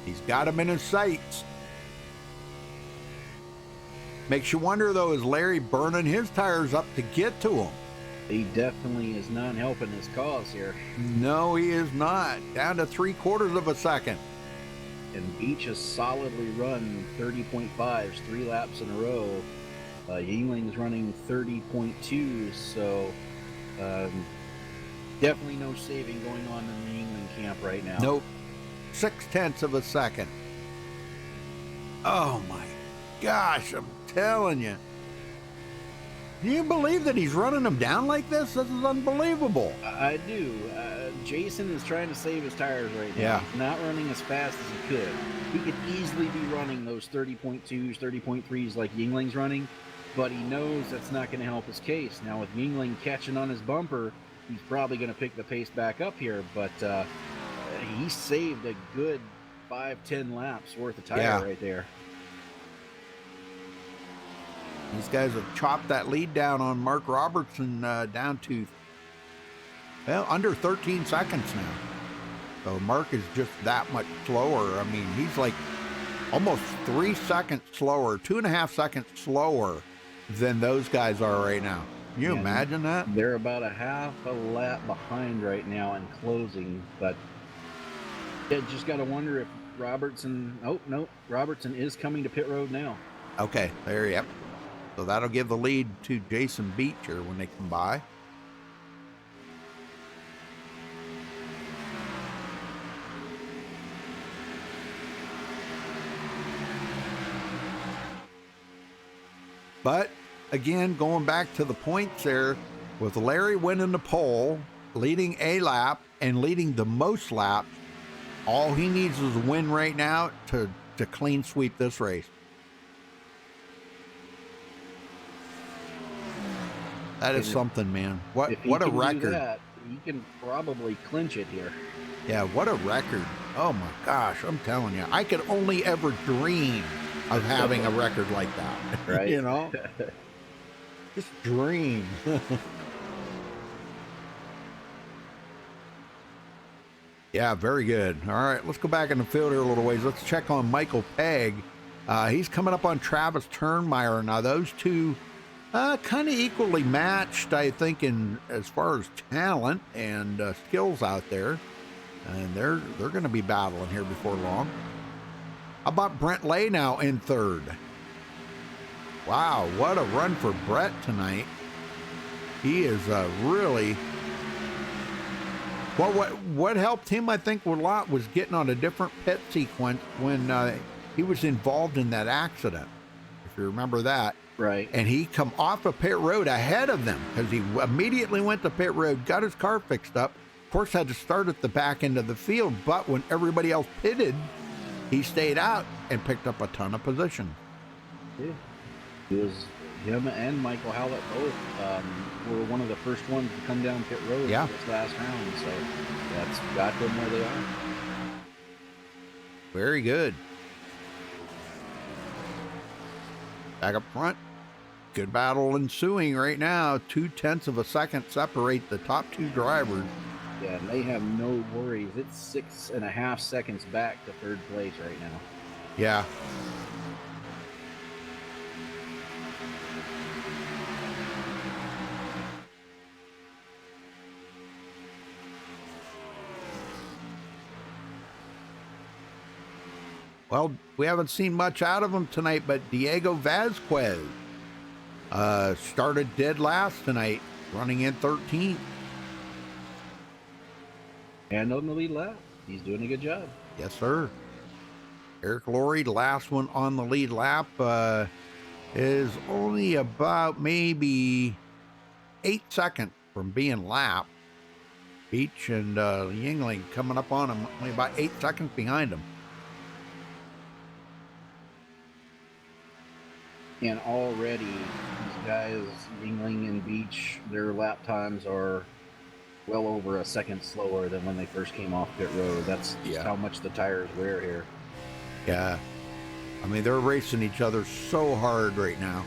He's got him in his sights. Makes you wonder, though, is Larry burning his tires up to get to him? He definitely is not helping his cause here. No, he is not. Down to 3/4 of a second. And Beach has solidly run 30.5s 3 laps in a row. Yingling's running 30.2, so definitely no saving going on in the Yingling camp right now. Nope. 0.6 of a second. Oh my gosh, I'm telling you. Do you believe that he's running them down like this? This is unbelievable. I do. Jason is trying to save his tires right now. Yeah. He's not running as fast as he could. He could easily be running those 30.2s, 30.3s like Yingling's running, but he knows that's not going to help his case. Now with Yingling catching on his bumper, he's probably going to pick the pace back up here, but he saved a good 5-10 laps worth of tire right there. These guys have chopped that lead down on Mark Robertson down to, well, under 13 seconds now. So Mark is just that much slower. I mean, he's like almost 3 seconds slower, 2.5 seconds slower than those guys are right now. Can you imagine that? They're about a half a lap behind right now in closing, but you just got to wonder if Robertson, oh, no, Robertson is coming to pit road now. Okay, there, yep. So that'll give the lead to Jason Beecher when they come by. But again, going back to the points there, with Larry winning the pole, leading a lap, and leading the most laps, all he needs is a win right now to clean sweep this race. That is something, man. What a record. Do that, he can probably clinch it here. Yeah, what a record. Oh my gosh, I'm telling you. I could only ever dream of having a record like that. Right. You know? Just dream. Yeah, very good. All right, let's go back in the field here a little ways. Let's check on Michael Pegg. He's coming up on Travis Turnmeyer. Now, those two kind of equally matched, I think, in as far as talent and skills out there. And they're going to be battling here before long. How about Brent Lay now in third? Wow, what a run for Brett tonight. He is really... Well, what helped him, I think, a lot was getting on a different pit sequence when he was involved in that accident, if you remember that. Right. And he come off of pit road ahead of them because he immediately went to pit road, got his car fixed up. Of course, had to start at the back end of the field, but when everybody else pitted, he stayed out and picked up a ton of position. Yeah. It was him and Michael Howlett both were one of the first ones to come down pit road this last round, so that's got them where they are. Very good. Back up front. Good battle ensuing right now. 0.2 of a second separate the top two drivers. Yeah, and they have no worries. It's 6.5 seconds back to third place right now. Yeah. Well, we haven't seen much out of him tonight, but Diego Vasquez started dead last tonight, running in 13th. And on the lead lap. He's doing a good job. Yes, sir. Eric Laurie, the last one on the lead lap, is only about maybe 8 seconds from being lapped. Beach and Yingling coming up on him, only about 8 seconds behind him. And already, these guys, Yingling and Beach, their lap times are well over a second slower than when they first came off pit road. That's just how much the tires wear here. Yeah. I mean, they're racing each other so hard right now.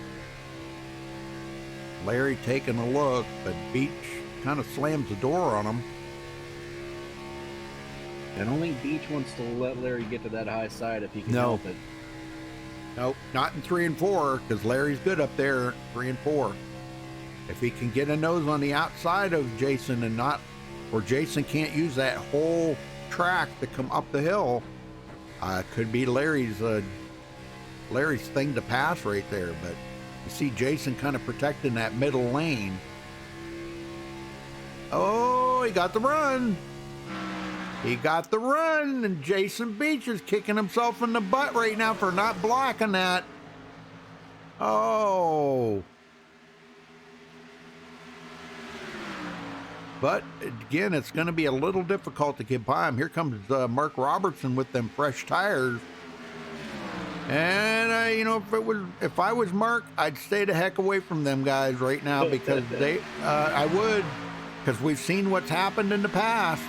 Larry taking a look, but Beach kind of slams the door on him. I don't think Beach wants to let Larry get to that high side if he can help it. Nope, not in 3 and 4, because Larry's good up there, 3 and 4. If he can get a nose on the outside of Jason and not, or Jason can't use that whole track to come up the hill, could be Larry's thing to pass right there. But you see Jason kind of protecting that middle lane. Oh, he got the run. He got the run, and Jason Beach is kicking himself in the butt right now for not blocking that. Oh. But, again, it's going to be a little difficult to get by him. Here comes Mark Robertson with them fresh tires. And, you know, if I was Mark, I'd stay the heck away from them guys right now because I would. because we've seen what's happened in the past.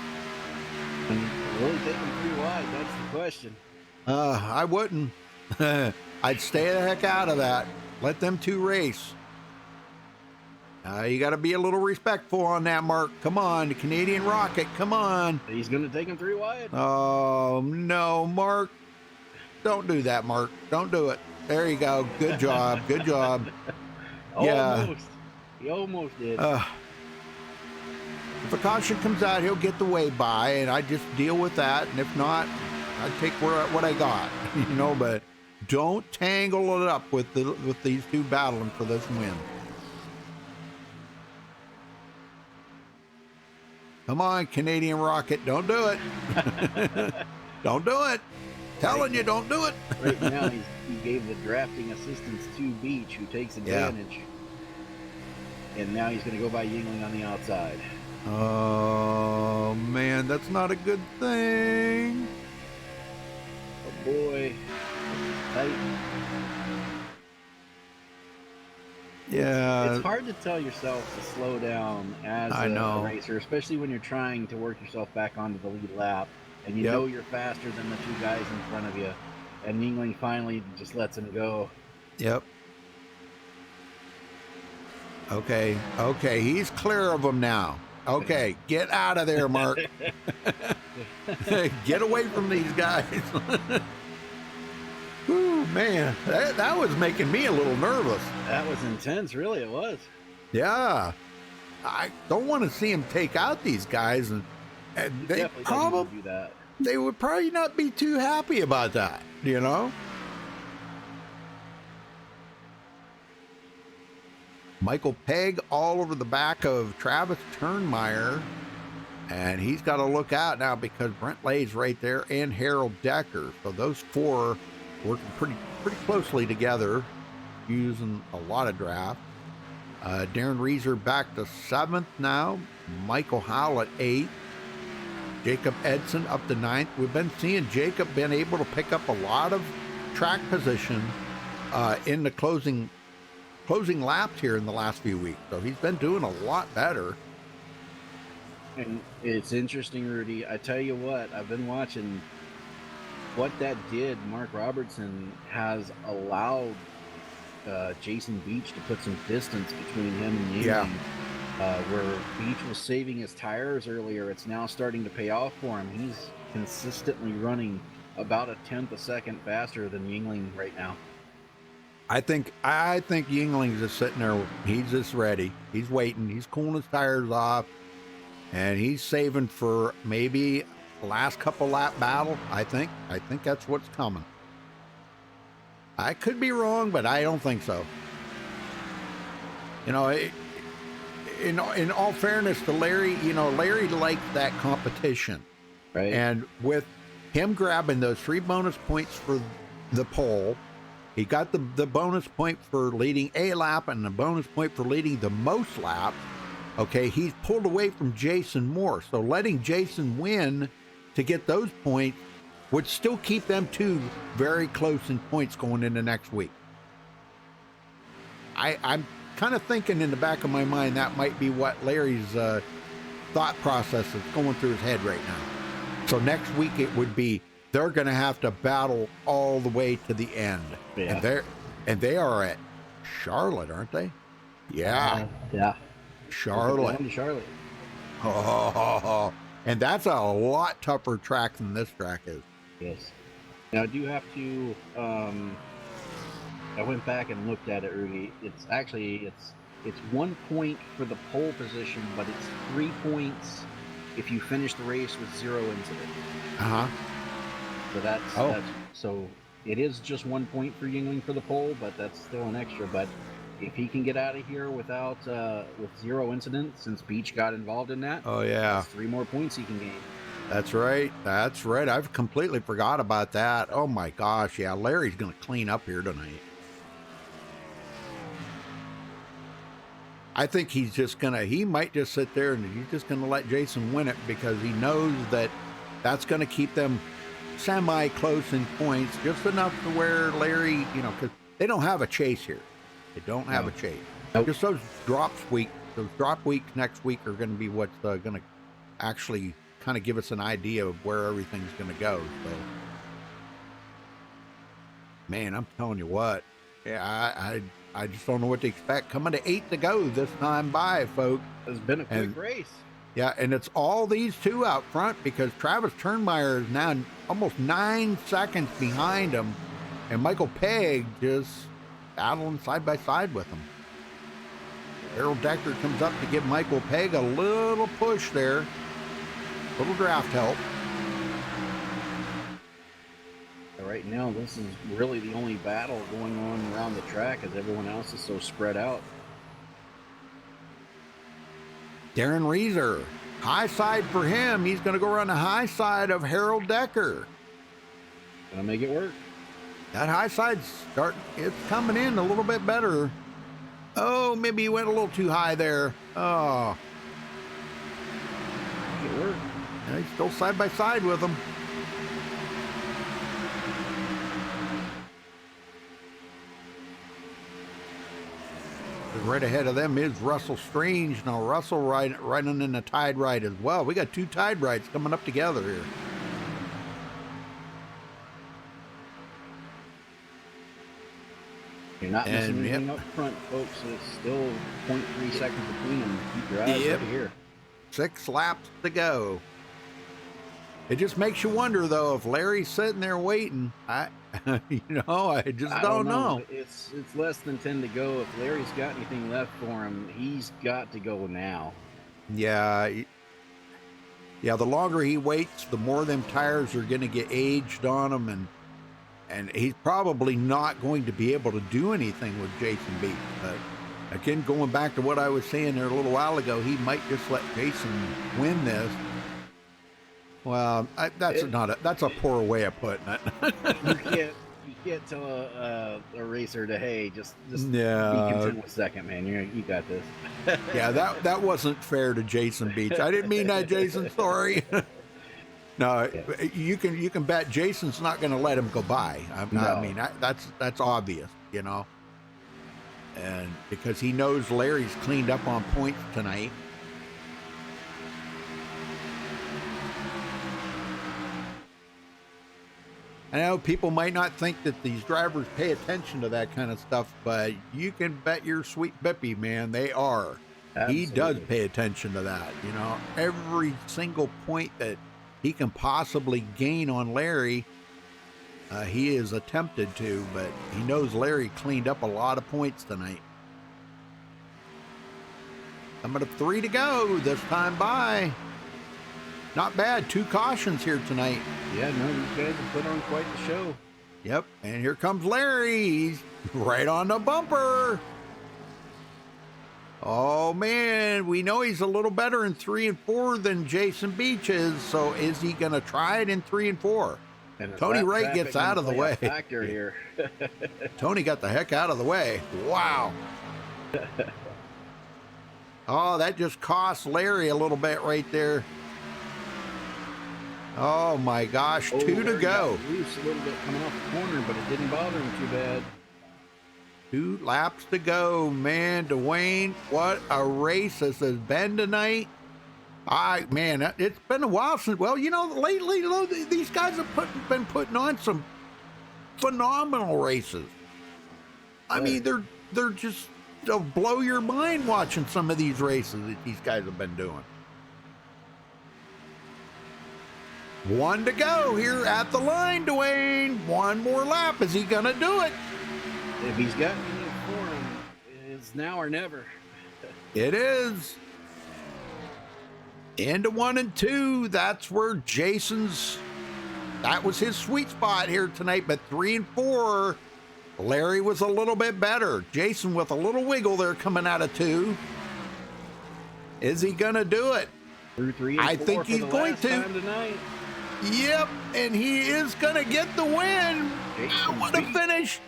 And really take them 3 wide, that's the question. I wouldn't. I'd stay the heck out of that. Let them two race. You got to be a little respectful on that, Mark. Come on, the Canadian Rocket, come on. He's going to take him 3 wide. Oh, no, Mark. Don't do that, Mark. Don't do it. There you go. Good job. Good job. Yeah. Almost. He almost did. If a caution comes out, he'll get the way by, and I just deal with that. And if not, I take what I got, you know. But don't tangle it up with these two battling for this win. Come on, Canadian Rocket, don't do it. Don't do it. Telling you, don't do it. Right now, he gave the drafting assistance to Beach, who takes advantage. Yeah. And now he's going to go by Yingling on the outside. Oh, man, that's not a good thing. Oh, boy. Tight. Yeah. It's hard to tell yourself to slow down as a racer, especially when you're trying to work yourself back onto the lead lap, and you know you're faster than the two guys in front of you, and Yingling finally just lets him go. Yep. Okay, he's clear of them now. Okay, get out of there, Mark. Get away from these guys. Ooh, man, that was making me a little nervous. That was intense, really, it was. Yeah. I don't want to see him take out these guys, and they would probably not be too happy about that, you know? Michael Pegg all over the back of Travis Turnmeyer, and he's got to look out now because Brent Lay's right there and Harold Decker. So those four working pretty closely together, using a lot of draft. Darren Reeser back to 7th now. Michael Howell at 8th. Jacob Edson up to 9th. We've been seeing Jacob been able to pick up a lot of track position in the closing laps here in the last few weeks. So he's been doing a lot better. And it's interesting, Rudy. I tell you what, I've been watching what that did. Mark Robertson has allowed Jason Beach to put some distance between him and Yingling. Yeah. Where Beach was saving his tires earlier, it's now starting to pay off for him. He's consistently running about a tenth a second faster than Yingling right now. I think Yingling's just sitting there. He's just ready. He's waiting. He's cooling his tires off, and he's saving for maybe the last couple lap battle. I think that's what's coming. I could be wrong, but I don't think so. You know, in all fairness to Larry, you know, Larry liked that competition, right? And with him grabbing those 3 bonus points for the pole. He got the bonus point for leading a lap and the bonus point for leading the most laps. Okay, he's pulled away from Jason Moore. So letting Jason win to get those points would still keep them two very close in points going into next week. I'm kind of thinking in the back of my mind that might be what Larry's thought process is going through his head right now. So next week it would be they're going to have to battle all the way to the end. Yeah. And they are at Charlotte, aren't they? Yeah. Yeah. Charlotte. Charlotte. Oh, and that's a lot tougher track than this track is. Yes. Now I do have to. I went back and looked at it, Rudy. It's 1 point for the pole position, but it's 3 points if you finish the race with 0 incident. Uh huh. So so it is just 1 point for Yingling for the pole, but that's still an extra. But if he can get out of here with 0 incidents, since Beach got involved in that, oh yeah, that's 3 more points he can gain. That's right. I've completely forgot about that. Oh my gosh, yeah, Larry's gonna clean up here tonight. I think he might just sit there and he's just gonna let Jason win it because he knows that that's gonna keep them semi-close in points, just enough to where Larry, you know, because they don't have a chase here. They don't have a chase. Nope. Just those drops those drop weeks next week are going to be what's going to actually kind of give us an idea of where everything's going to go. So, man, I'm telling you what, yeah, I just don't know what to expect. Coming to 8 to go this time by, folks. It's been a quick race. Yeah, and it's all these two out front because Travis Turnmeyer is now almost 9 seconds behind him, and Michael Pegg just battling side by side with him. Harold Decker comes up to give Michael Pegg a little push there. Little draft help. Right now, this is really the only battle going on around the track as everyone else is so spread out. Darren Reeser, high side for him. He's going to go around the high side of Harold Decker. Gonna make it work. That high side's it's coming in a little bit better. Oh, maybe he went a little too high there. Oh. Make it work. Yeah, he's still side by side with him. Right ahead of them is Russell Strange. Now Russell riding in the tide ride as well. We got two tide rides coming up together here. You're not missing anything up front, folks. It's still 0.3 seconds between them. Keep your eyes over here. 6 laps to go. It just makes you wonder, though, if Larry's sitting there waiting. I just don't know. It's less than 10 to go. If Larry's got anything left for him, he's got to go now. Yeah. Yeah, the longer he waits, the more them tires are going to get aged on him, and he's probably not going to be able to do anything with Jason Beach. But again, going back to what I was saying there a little while ago, he might just let Jason win this. Well, that's a poor way of putting it. You can't tell a racer to, hey, just be yeah. content with second, man. You got this. Yeah, that wasn't fair to Jason Beach. I didn't mean that, Jason. Sorry. No, yeah. you can bet Jason's not going to let him go by. I mean, that's obvious, you know. And because he knows Larry's cleaned up on points tonight. I know people might not think that these drivers pay attention to that kind of stuff, but you can bet your sweet Bippy, man, they are. Absolutely. He does pay attention to that. You know, every single point that he can possibly gain on Larry, he is attempted to, but he knows Larry cleaned up a lot of points tonight. Coming to 3 to go this time by. Not bad. 2 cautions here tonight. Yeah, no, these guys have put on quite the show. Yep, and here comes Larry. He's right on the bumper. Oh, man, we know he's a little better in 3 and 4 than Jason Beach is, so is he going to try it in 3 and 4? And Tony Wright gets out of the way. Factor here. Tony got the heck out of the way. Wow. Oh, that just cost Larry a little bit right there. Oh my gosh, 2 to go. Loose a little bit coming off the corner, but it didn't bother him too bad. 2 laps to go, man. Dwayne, what a race this has been tonight. Man, it's been a while since. Well, you know, lately these guys have been putting on some phenomenal races. I mean, they're just, they'll blow your mind watching some of these races that these guys have been doing. 1 to go here at the line, Dwayne. 1 more lap. Is he going to do it? If he's got anything for him, it's now or never. It is. Into 1 and 2. That's where that was his sweet spot here tonight. But 3 and 4, Larry was a little bit better. Jason with a little wiggle there coming out of 2. Is he going to do it? Through 3 and 4 I think he's going to. Tonight. Yep, and he is going to get the win. What a finish.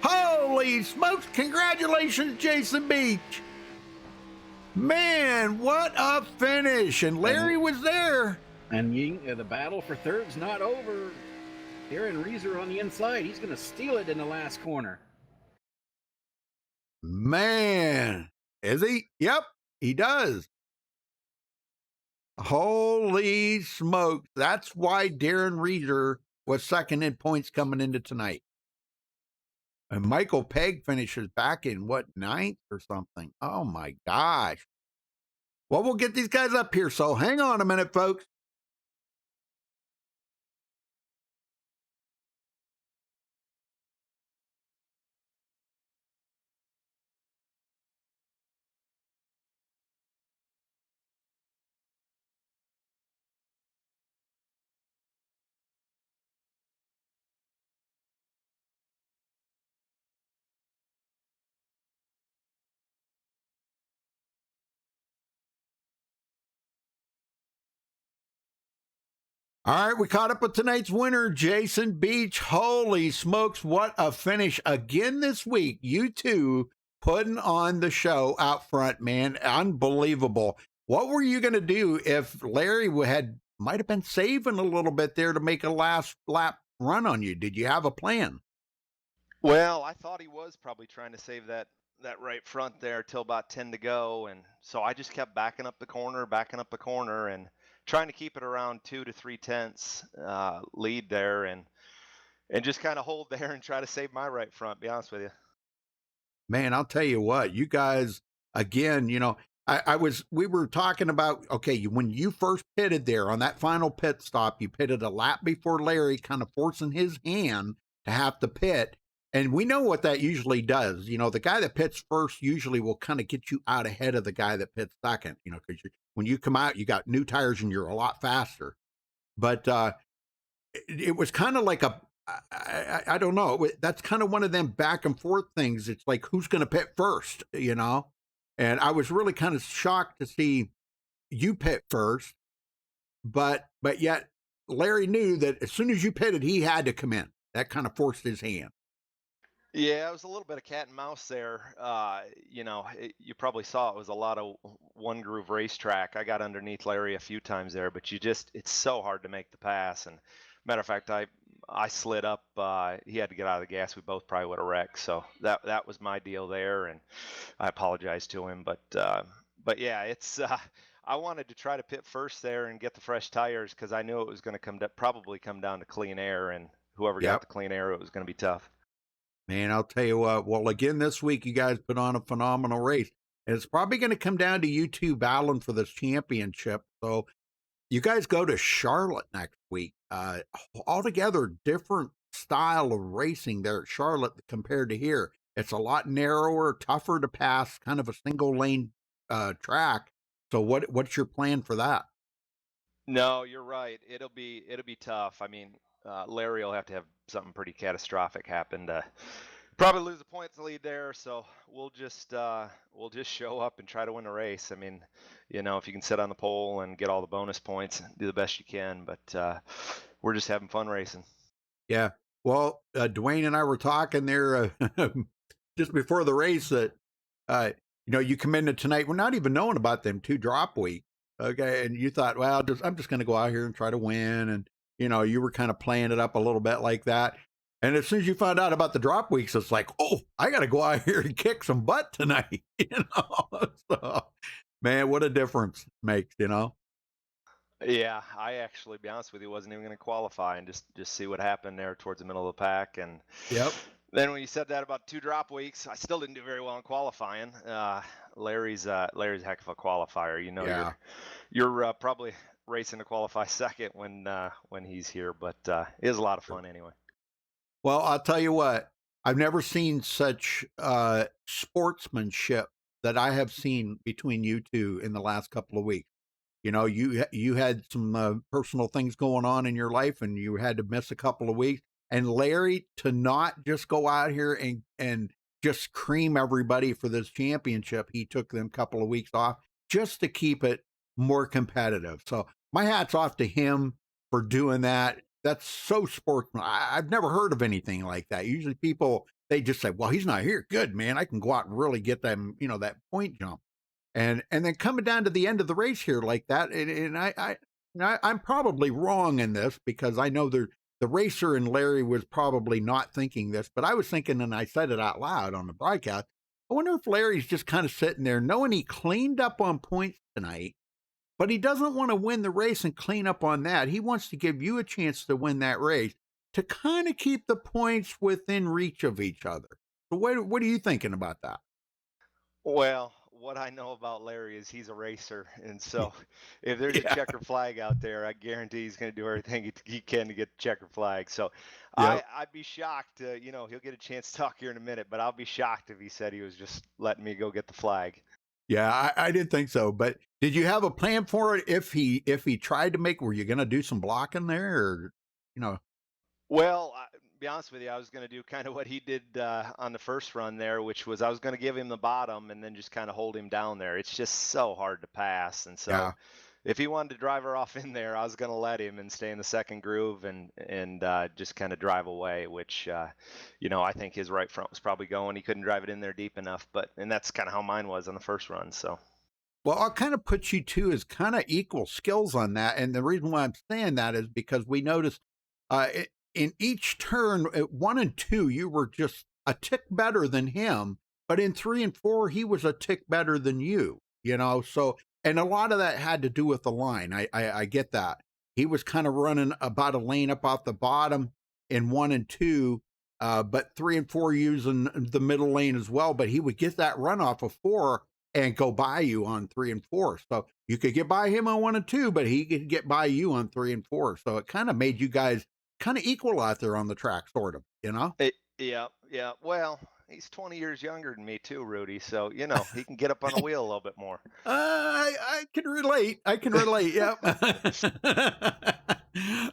Holy smokes. Congratulations, Jason Beach. Man, what a finish. And Larry was there. And the battle for third's not over. Darren Reeser on the inside. He's going to steal it in the last corner. Man, is he? Yep. He does. Holy smokes. That's why Darren Reeder was second in points coming into tonight. And Michael Pegg finishes back in, what, 9th or something? Oh, my gosh. Well, we'll get these guys up here, so hang on a minute, folks. All right, we caught up with tonight's winner, Jason Beach. Holy smokes, what a finish again this week. You two putting on the show out front, man. Unbelievable. What were you going to do if Larry might have been saving a little bit there to make a last lap run on you? Did you have a plan? Well, I thought he was probably trying to save that right front there till about 10 to go, and so I just kept backing up the corner, and trying to keep it around 2 to 3 tenths lead there, and just kind of hold there and try to save my right front. Be honest with you, man. I'll tell you what, you guys again. We were talking about, okay, when you first pitted there on that final pit stop, you pitted a lap before Larry, kind of forcing his hand to have to pit. And we know what that usually does. The guy that pits first usually will kind of get you out ahead of the guy that pits second, because when you come out, you got new tires and you're a lot faster. But it was kind of like I don't know. That's kind of one of them back and forth things. It's like, who's going to pit first, And I was really kind of shocked to see you pit first. But yet Larry knew that as soon as you pitted, he had to come in. That kind of forced his hand. yeah, it was a little bit of cat and mouse there. You probably saw it was a lot of one groove racetrack. I got underneath Larry a few times there, but it's so hard to make the pass. And matter of fact, I slid up. He had to get out of the gas. We both probably would have wrecked. So that was my deal there, and I apologized to him. But yeah, it's. I wanted to try to pit first there and get the fresh tires because I knew it was going to probably come down to clean air, and whoever got the clean air, it was going to be tough. Man, I'll tell you what. Well, again, this week you guys put on a phenomenal race. And it's probably going to come down to you two battling for this championship. So you guys go to Charlotte next week. Altogether different style of racing there at Charlotte compared to here. It's a lot narrower, tougher to pass, kind of a single lane track. So what's your plan for that? No, you're right. It'll be tough. I mean, Larry will have to have something pretty catastrophic happen to probably lose a points lead there. So we'll just show up and try to win a race. I mean, if you can sit on the pole and get all the bonus points, do the best you can. But we're just having fun racing. Yeah. Well, Dwayne and I were talking there just before the race that you come into tonight. We're not even knowing about them 2 drop weeks. Okay, and you thought, well, I'm just going to go out here and try to win, and you were kind of playing it up a little bit like that. And as soon as you found out about the drop weeks, it's like, oh, I got to go out here and kick some butt tonight. So, man, what a difference it makes, Yeah, I actually, be honest with you, wasn't even going to qualify and just see what happened there towards the middle of the pack. And yep. Then when you said that about 2 drop weeks, I still didn't do very well in qualifying. Larry's a heck of a qualifier. You're probably racing to qualify second when he's here, but it is a lot of fun anyway. Well, I'll tell you what, I've never seen such sportsmanship that I have seen between you two in the last couple of weeks. You had some personal things going on in your life, and you had to miss a couple of weeks. And Larry, to not just go out here and just cream everybody for this championship, he took them a couple of weeks off just to keep it more competitive. So my hat's off to him for doing that. That's so sportsman. I've never heard of anything like that. Usually people, they just say, well, he's not here. Good, man. I can go out and really get them, that point jump. And then coming down to the end of the race here like that, and I'm probably wrong in this because I know the racer and Larry was probably not thinking this, but I was thinking, and I said it out loud on the broadcast, I wonder if Larry's just kind of sitting there knowing he cleaned up on points tonight, but he doesn't want to win the race and clean up on that. He wants to give you a chance to win that race to kind of keep the points within reach of each other. So what are you thinking about that? Well, what I know about Larry is he's a racer, and so if there's a Yeah. checker flag out there, I guarantee he's going to do everything he can to get the checker flag. So Yep. I'd be shocked. He'll get a chance to talk here in a minute, but I'll be shocked if he said he was just letting me go get the flag. Yeah, I didn't think so. But did you have a plan for it if he tried to make? Were you going to do some blocking there, or you know? Well, be honest with you, I was going to do kind of what he did on the first run there, which was I was going to give him the bottom and then just kind of hold him down there. It's just so hard to pass, and so Yeah. if he wanted to drive her off in there, I was going to let him and stay in the second groove and just kind of drive away. Which I think his right front was probably going. He couldn't drive it in there deep enough, and that's kind of how mine was on the first run. So. Well, I'll kind of put you two as kind of equal skills on that. And the reason why I'm saying that is because we noticed in each turn, at 1 and 2, you were just a tick better than him. But in 3 and 4, he was a tick better than you, So, and a lot of that had to do with the line. I get that. He was kind of running about a lane up off the bottom in 1 and 2, but 3 and 4 using the middle lane as well. But he would get that runoff of 4 and go by you on 3 and 4. So you could get by him on 1 and 2, but he could get by you on 3 and 4. So it kind of made you guys kind of equal out there on the track, sort of, Yeah. Well, he's 20 years younger than me too, Rudy. So, he can get up on a wheel a little bit more. I can relate. Yep.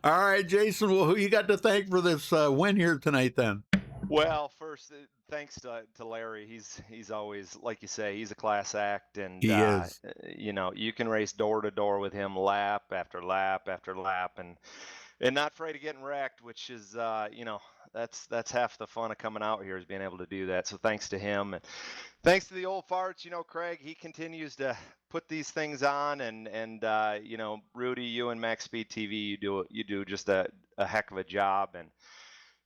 All right, Jason. Well, who you got to thank for this win here tonight then? Well, first, thanks to Larry. He's always, like you say, he's a class act, and He is. you can race door to door with him lap after lap after lap, and not afraid of getting wrecked, which is that's half the fun of coming out here is being able to do that. So thanks to him, and thanks to the old farts. Craig, he continues to put these things on, and Rudy, you and MaxSpeedTV, you do just a heck of a job, and.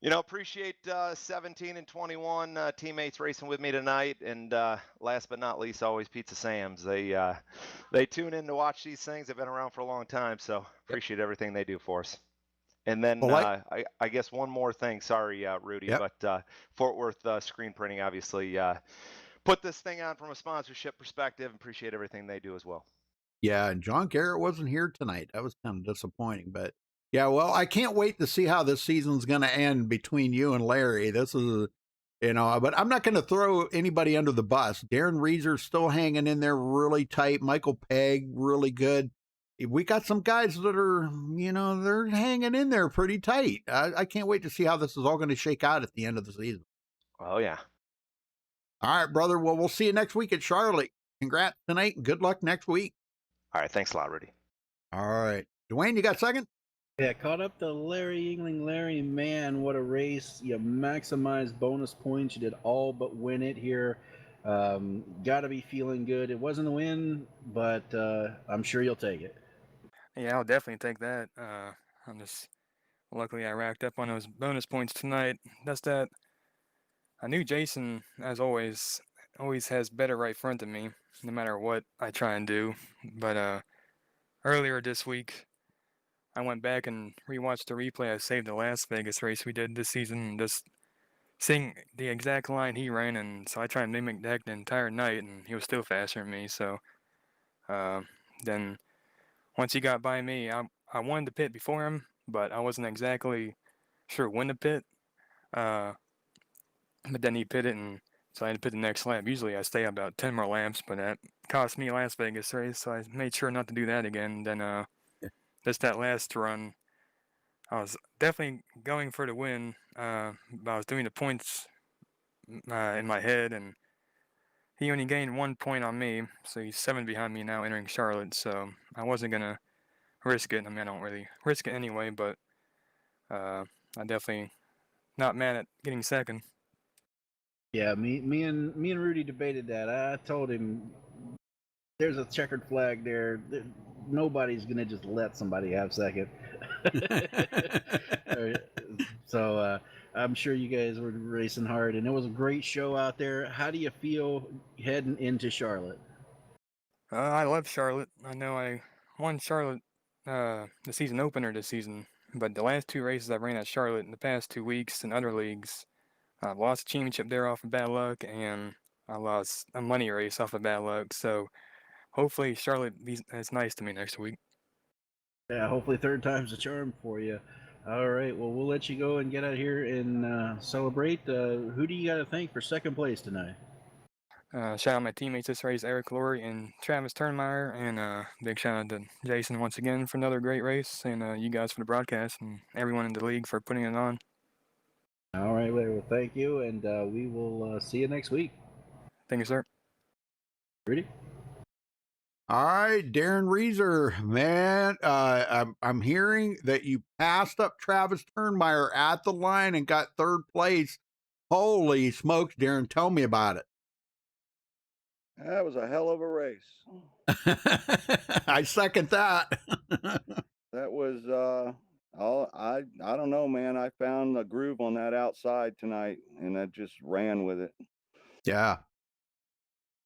Appreciate 17 and 21 teammates racing with me tonight, and last but not least, always Pizza Sam's. They tune in to watch these things. They've been around for a long time, so appreciate everything they do for us. And then I guess one more thing. Sorry, Rudy, but Fort Worth Screen Printing obviously put this thing on from a sponsorship perspective. Appreciate everything they do as well. Yeah, and John Garrett wasn't here tonight. That was kind of disappointing, but. Yeah, well, I can't wait to see how this season's going to end between you and Larry. This is, but I'm not going to throw anybody under the bus. Darren Reeser's still hanging in there really tight. Michael Pegg, really good. We got some guys that are, they're hanging in there pretty tight. I can't wait to see how this is all going to shake out at the end of the season. Oh, yeah. All right, brother. Well, we'll see you next week at Charlotte. Congrats tonight and good luck next week. All right. Thanks a lot, Rudy. All right. Dwayne, you got second? Yeah, caught up to Larry Yingling. Larry, man, what a race. You maximized bonus points. You did all but win it here. Got to be feeling good. It wasn't a win, but I'm sure you'll take it. Yeah, I'll definitely take that. Luckily I racked up on those bonus points tonight. That's that. I knew Jason, as always has better right front than me, no matter what I try and do. But earlier this week, I went back and rewatched the replay. I saved the Las Vegas race we did this season, and just seeing the exact line he ran, and so I tried to mimic that the entire night, and he was still faster than me. So then once he got by me, I wanted to pit before him, but I wasn't exactly sure when to pit. But then he pitted, and so I had to pit the next lap. Usually I stay about 10 more laps, but that cost me Las Vegas race, so I made sure not to do that again. Then just that last run, I was definitely going for the win, but I was doing the points in my head, and he only gained 1 point on me, so he's 7 behind me now entering Charlotte, so I wasn't going to risk it. I mean, I don't really risk it anyway, but I definitely not mad at getting second. Yeah, me and Rudy debated that. I told him there's a checkered flag there. Nobody's gonna just let somebody have second. So I'm sure you guys were racing hard, and it was a great show out there. How do you feel heading into Charlotte? I love Charlotte. I know I won Charlotte the season opener this season, but the last two races I ran at Charlotte in the past 2 weeks in other leagues, I lost a championship there off of bad luck, and I lost a money race off of bad luck. So hopefully Charlotte is nice to me next week. Yeah, hopefully third time's a charm for you. All right, well, we'll let you go and get out here and celebrate. Who do you got to thank for second place tonight? Shout out my teammates this race, Eric Laurie and Travis Turnmeyer, and big shout out to Jason once again for another great race, and you guys for the broadcast, and everyone in the league for putting it on. All right, well, thank you, and we will see you next week. Thank you, sir. Ready? All right, Darren Reeser, man, I'm hearing that you passed up Travis Turnmeyer at the line and got third place. Holy smokes, Darren, tell me about it. That was a hell of a race. I second that. That was I don't know, man. I found a groove on that outside tonight, and I just ran with it. Yeah.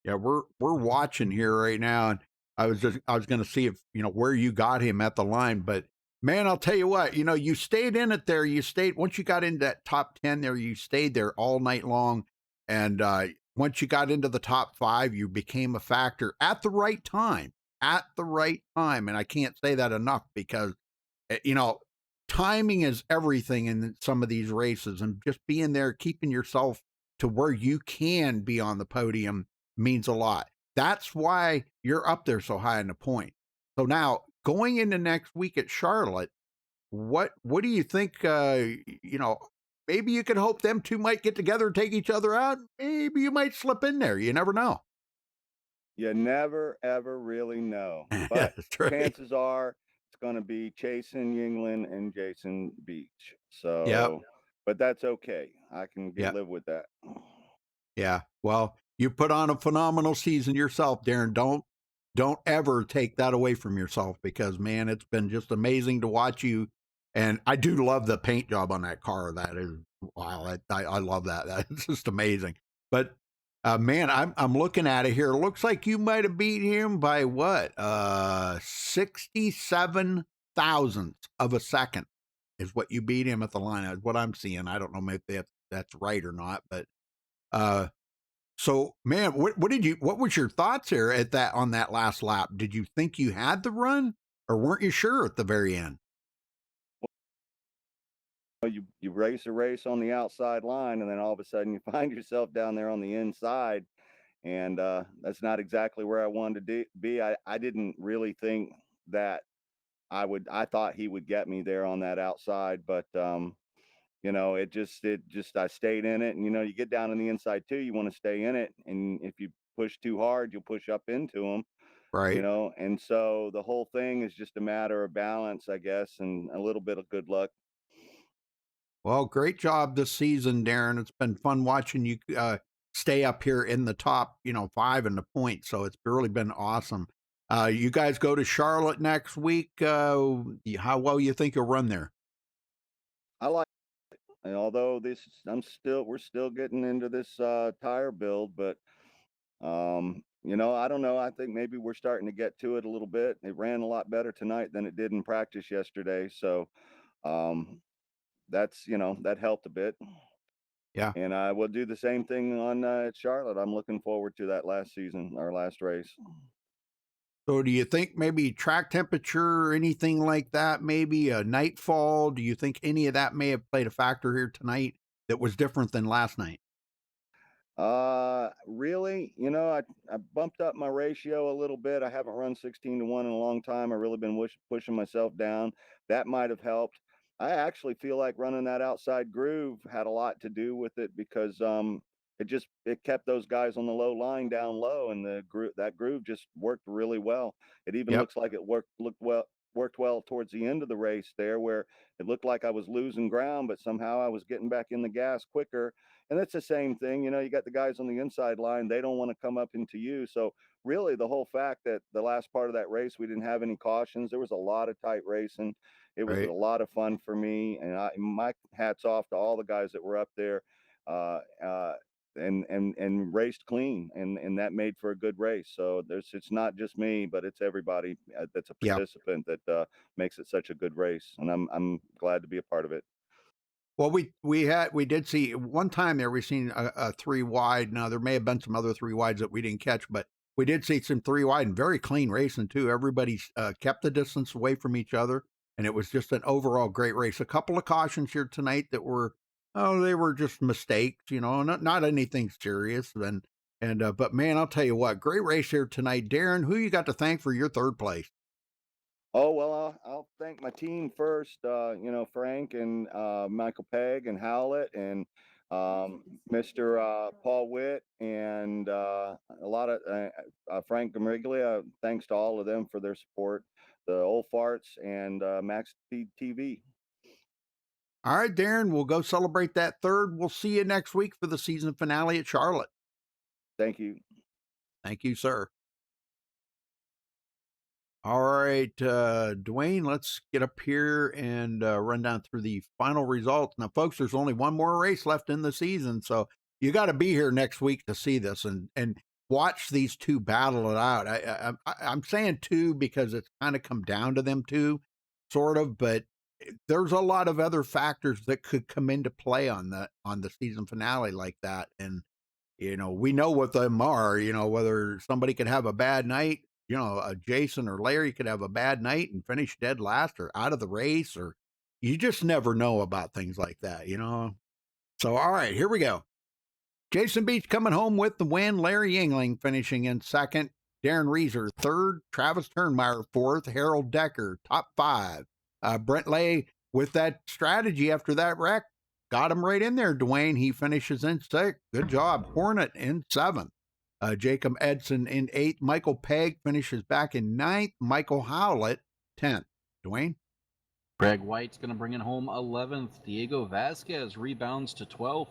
Yeah, we're watching here right now, and I was going to see if where you got him at the line, but man, I'll tell you what, you stayed in it there. You stayed once you got into that top 10 there, you stayed there all night long, and once you got into the top 5, you became a factor at the right time. At the right time, and I can't say that enough because timing is everything in some of these races, and just being there, keeping yourself to where you can be on the podium means a lot. That's why you're up there so high in the point. So now going into next week at Charlotte, what do you think? Maybe you could hope them two might get together and take each other out. Maybe you might slip in there. You never know. You never ever really know, but chances are it's going to be Chasen Yingling and Jason Beach. So, but that's okay. I can live with that. Yeah. Well, you put on a phenomenal season yourself, Darren. Don't ever take that away from yourself because, man, it's been just amazing to watch you. And I do love the paint job on that car. That is, wow. I love that. That's just amazing. But man, I'm looking at it here. It looks like you might have beat him by what? 67 thousandths of a second is what you beat him at the line. Is what I'm seeing. I don't know if that's right or not, but so man, what was your thoughts here on that last lap? Did you think you had the run, or weren't you sure at the very end? You race a race on the outside line, and then all of a sudden you find yourself down there on the inside, and that's not exactly where I wanted to be. I didn't really think that I thought he would get me there on that outside, but it just I stayed in it, and you get down on the inside too, you want to stay in it, and if you push too hard, you'll push up into him. Right. And so the whole thing is just a matter of balance, I guess, and a little bit of good luck. Well, great job this season, Darren. It's been fun watching you stay up here in the top, 5 in the point. So it's really been awesome. You guys go to Charlotte next week. How well you think you'll run there? I like it. And although we're still getting into this tire build, but I don't know. I think maybe we're starting to get to it a little bit. It ran a lot better tonight than it did in practice yesterday. So that helped a bit. Yeah. And I will do the same thing on at Charlotte. I'm looking forward to that last race. So do you think maybe track temperature or anything like that, maybe a nightfall? Do you think any of that may have played a factor here tonight that was different than last night? Really, I bumped up my ratio a little bit. I haven't run 16-1 in a long time. I've really been pushing myself down. That might have helped. I actually feel like running that outside groove had a lot to do with it because it kept those guys on the low line down low, and that groove just worked really well. It even looks like it worked well towards the end of the race there, where it looked like I was losing ground, but somehow I was getting back in the gas quicker. And it's the same thing, you got the guys on the inside line, they don't want to come up into you. So really the whole fact that the last part of that race, we didn't have any cautions. There was a lot of tight racing. It was Right. a lot of fun for me. And my hats off to all the guys that were up there. And raced clean, and that made for a good race. So it's not just me, but it's everybody that's a Yeah. participant that makes it such a good race, and I'm glad to be a part of it. Well, we did see one time there. We seen a 3 wide. Now there may have been some other 3 wides that we didn't catch, but we did see some 3 wide and very clean racing too. Everybody kept the distance away from each other, and it was just an overall great race. A couple of cautions here tonight that were they were just mistakes, not anything serious. But man, I'll tell you what, great race here tonight, Darren. Who you got to thank for your 3rd place? Oh, well, I'll thank my team first, Frank and Michael Pegg and Howlett and Mr. Paul Witt and a lot of Frank Gamriglia. Thanks to all of them for their support, the Old Farts and MaxSpeedTV. All right, Darren, we'll go celebrate that 3rd. We'll see you next week for the season finale at Charlotte. Thank you. Thank you, sir. All right, Dwayne, let's get up here and run down through the final results. Now, folks, there's only one more race left in the season, so you got to be here next week to see this and watch these 2 battle it out. I'm saying 2 because it's kind of come down to them 2, sort of, but there's a lot of other factors that could come into play on the season finale like that, and we know what them are. Whether somebody could have a bad night. Jason or Larry could have a bad night and finish dead last or out of the race, or you just never know about things like that, So, all right, here we go. Jason Beach coming home with the win. Larry Yingling finishing in 2nd. Darren Reeser 3rd. Travis Turnmeyer 4th. Harold Decker top 5. Brent Lay with that strategy after that wreck got him right in there. Dwayne, he finishes in 6th. Good job. Hornet in 7th. Jacob Edson in 8th. Michael Pegg finishes back in 9th. Michael Howlett, 10th. Dwayne? Greg White's going to bring it home 11th. Diego Vasquez rebounds to 12th.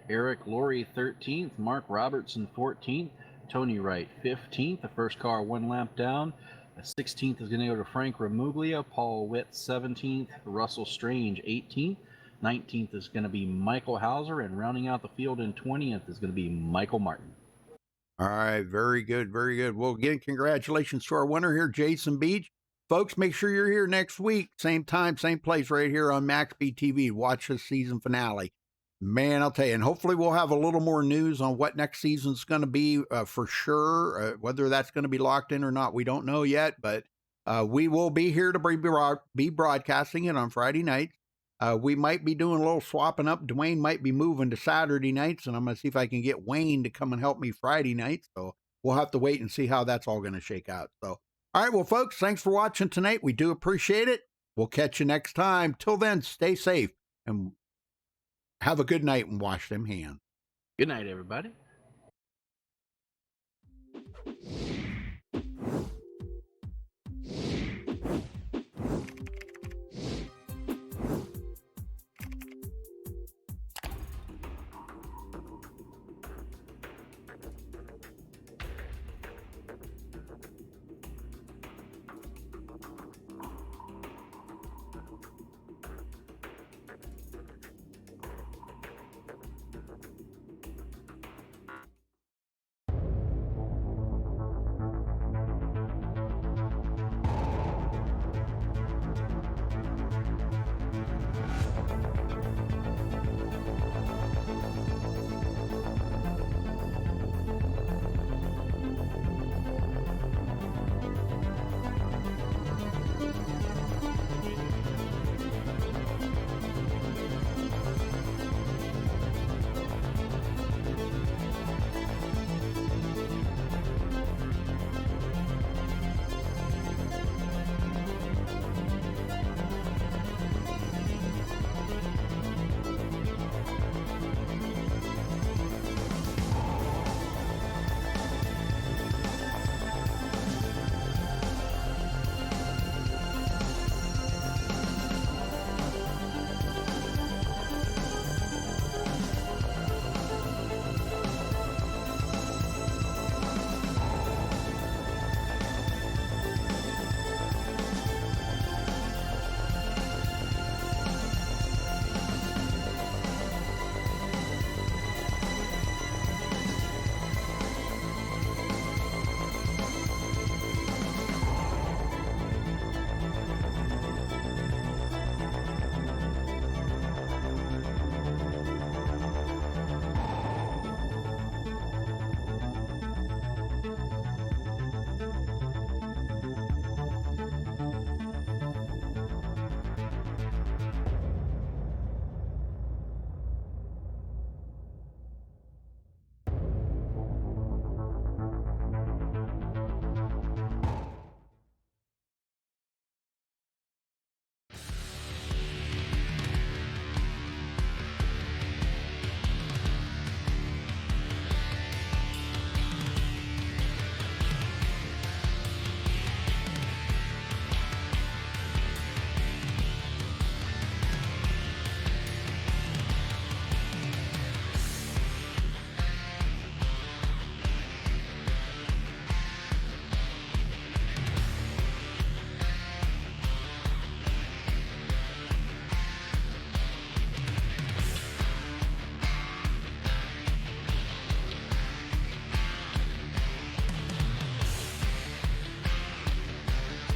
Eric Laurie, 13th. Mark Robertson, 14th. Tony Wright, 15th. The first car 1 lap down. 16th is going to go to Frank Ramuglia. Paul Witt, 17th. Russell Strange, 18th. 19th is going to be Michael Hauser. And rounding out the field in 20th is going to be Michael Martin. All right, very good, very good. Well, again, congratulations to our winner here, Jason Beach. Folks, make sure you're here next week, same time, same place, right here on MaxSpeedTV. Watch the season finale. Man, I'll tell you, and hopefully we'll have a little more news on what next season's going to be for sure. Whether that's going to be locked in or not, we don't know yet, but we will be here to be broadcasting it on Friday nights. We might be doing a little swapping up. Dwayne might be moving to Saturday nights, and I'm going to see if I can get Wayne to come and help me Friday nights. So we'll have to wait and see how that's all going to shake out. So, all right, well, folks, thanks for watching tonight. We do appreciate it. We'll catch you next time. Till then, stay safe and have a good night and wash them hands. Good night, everybody.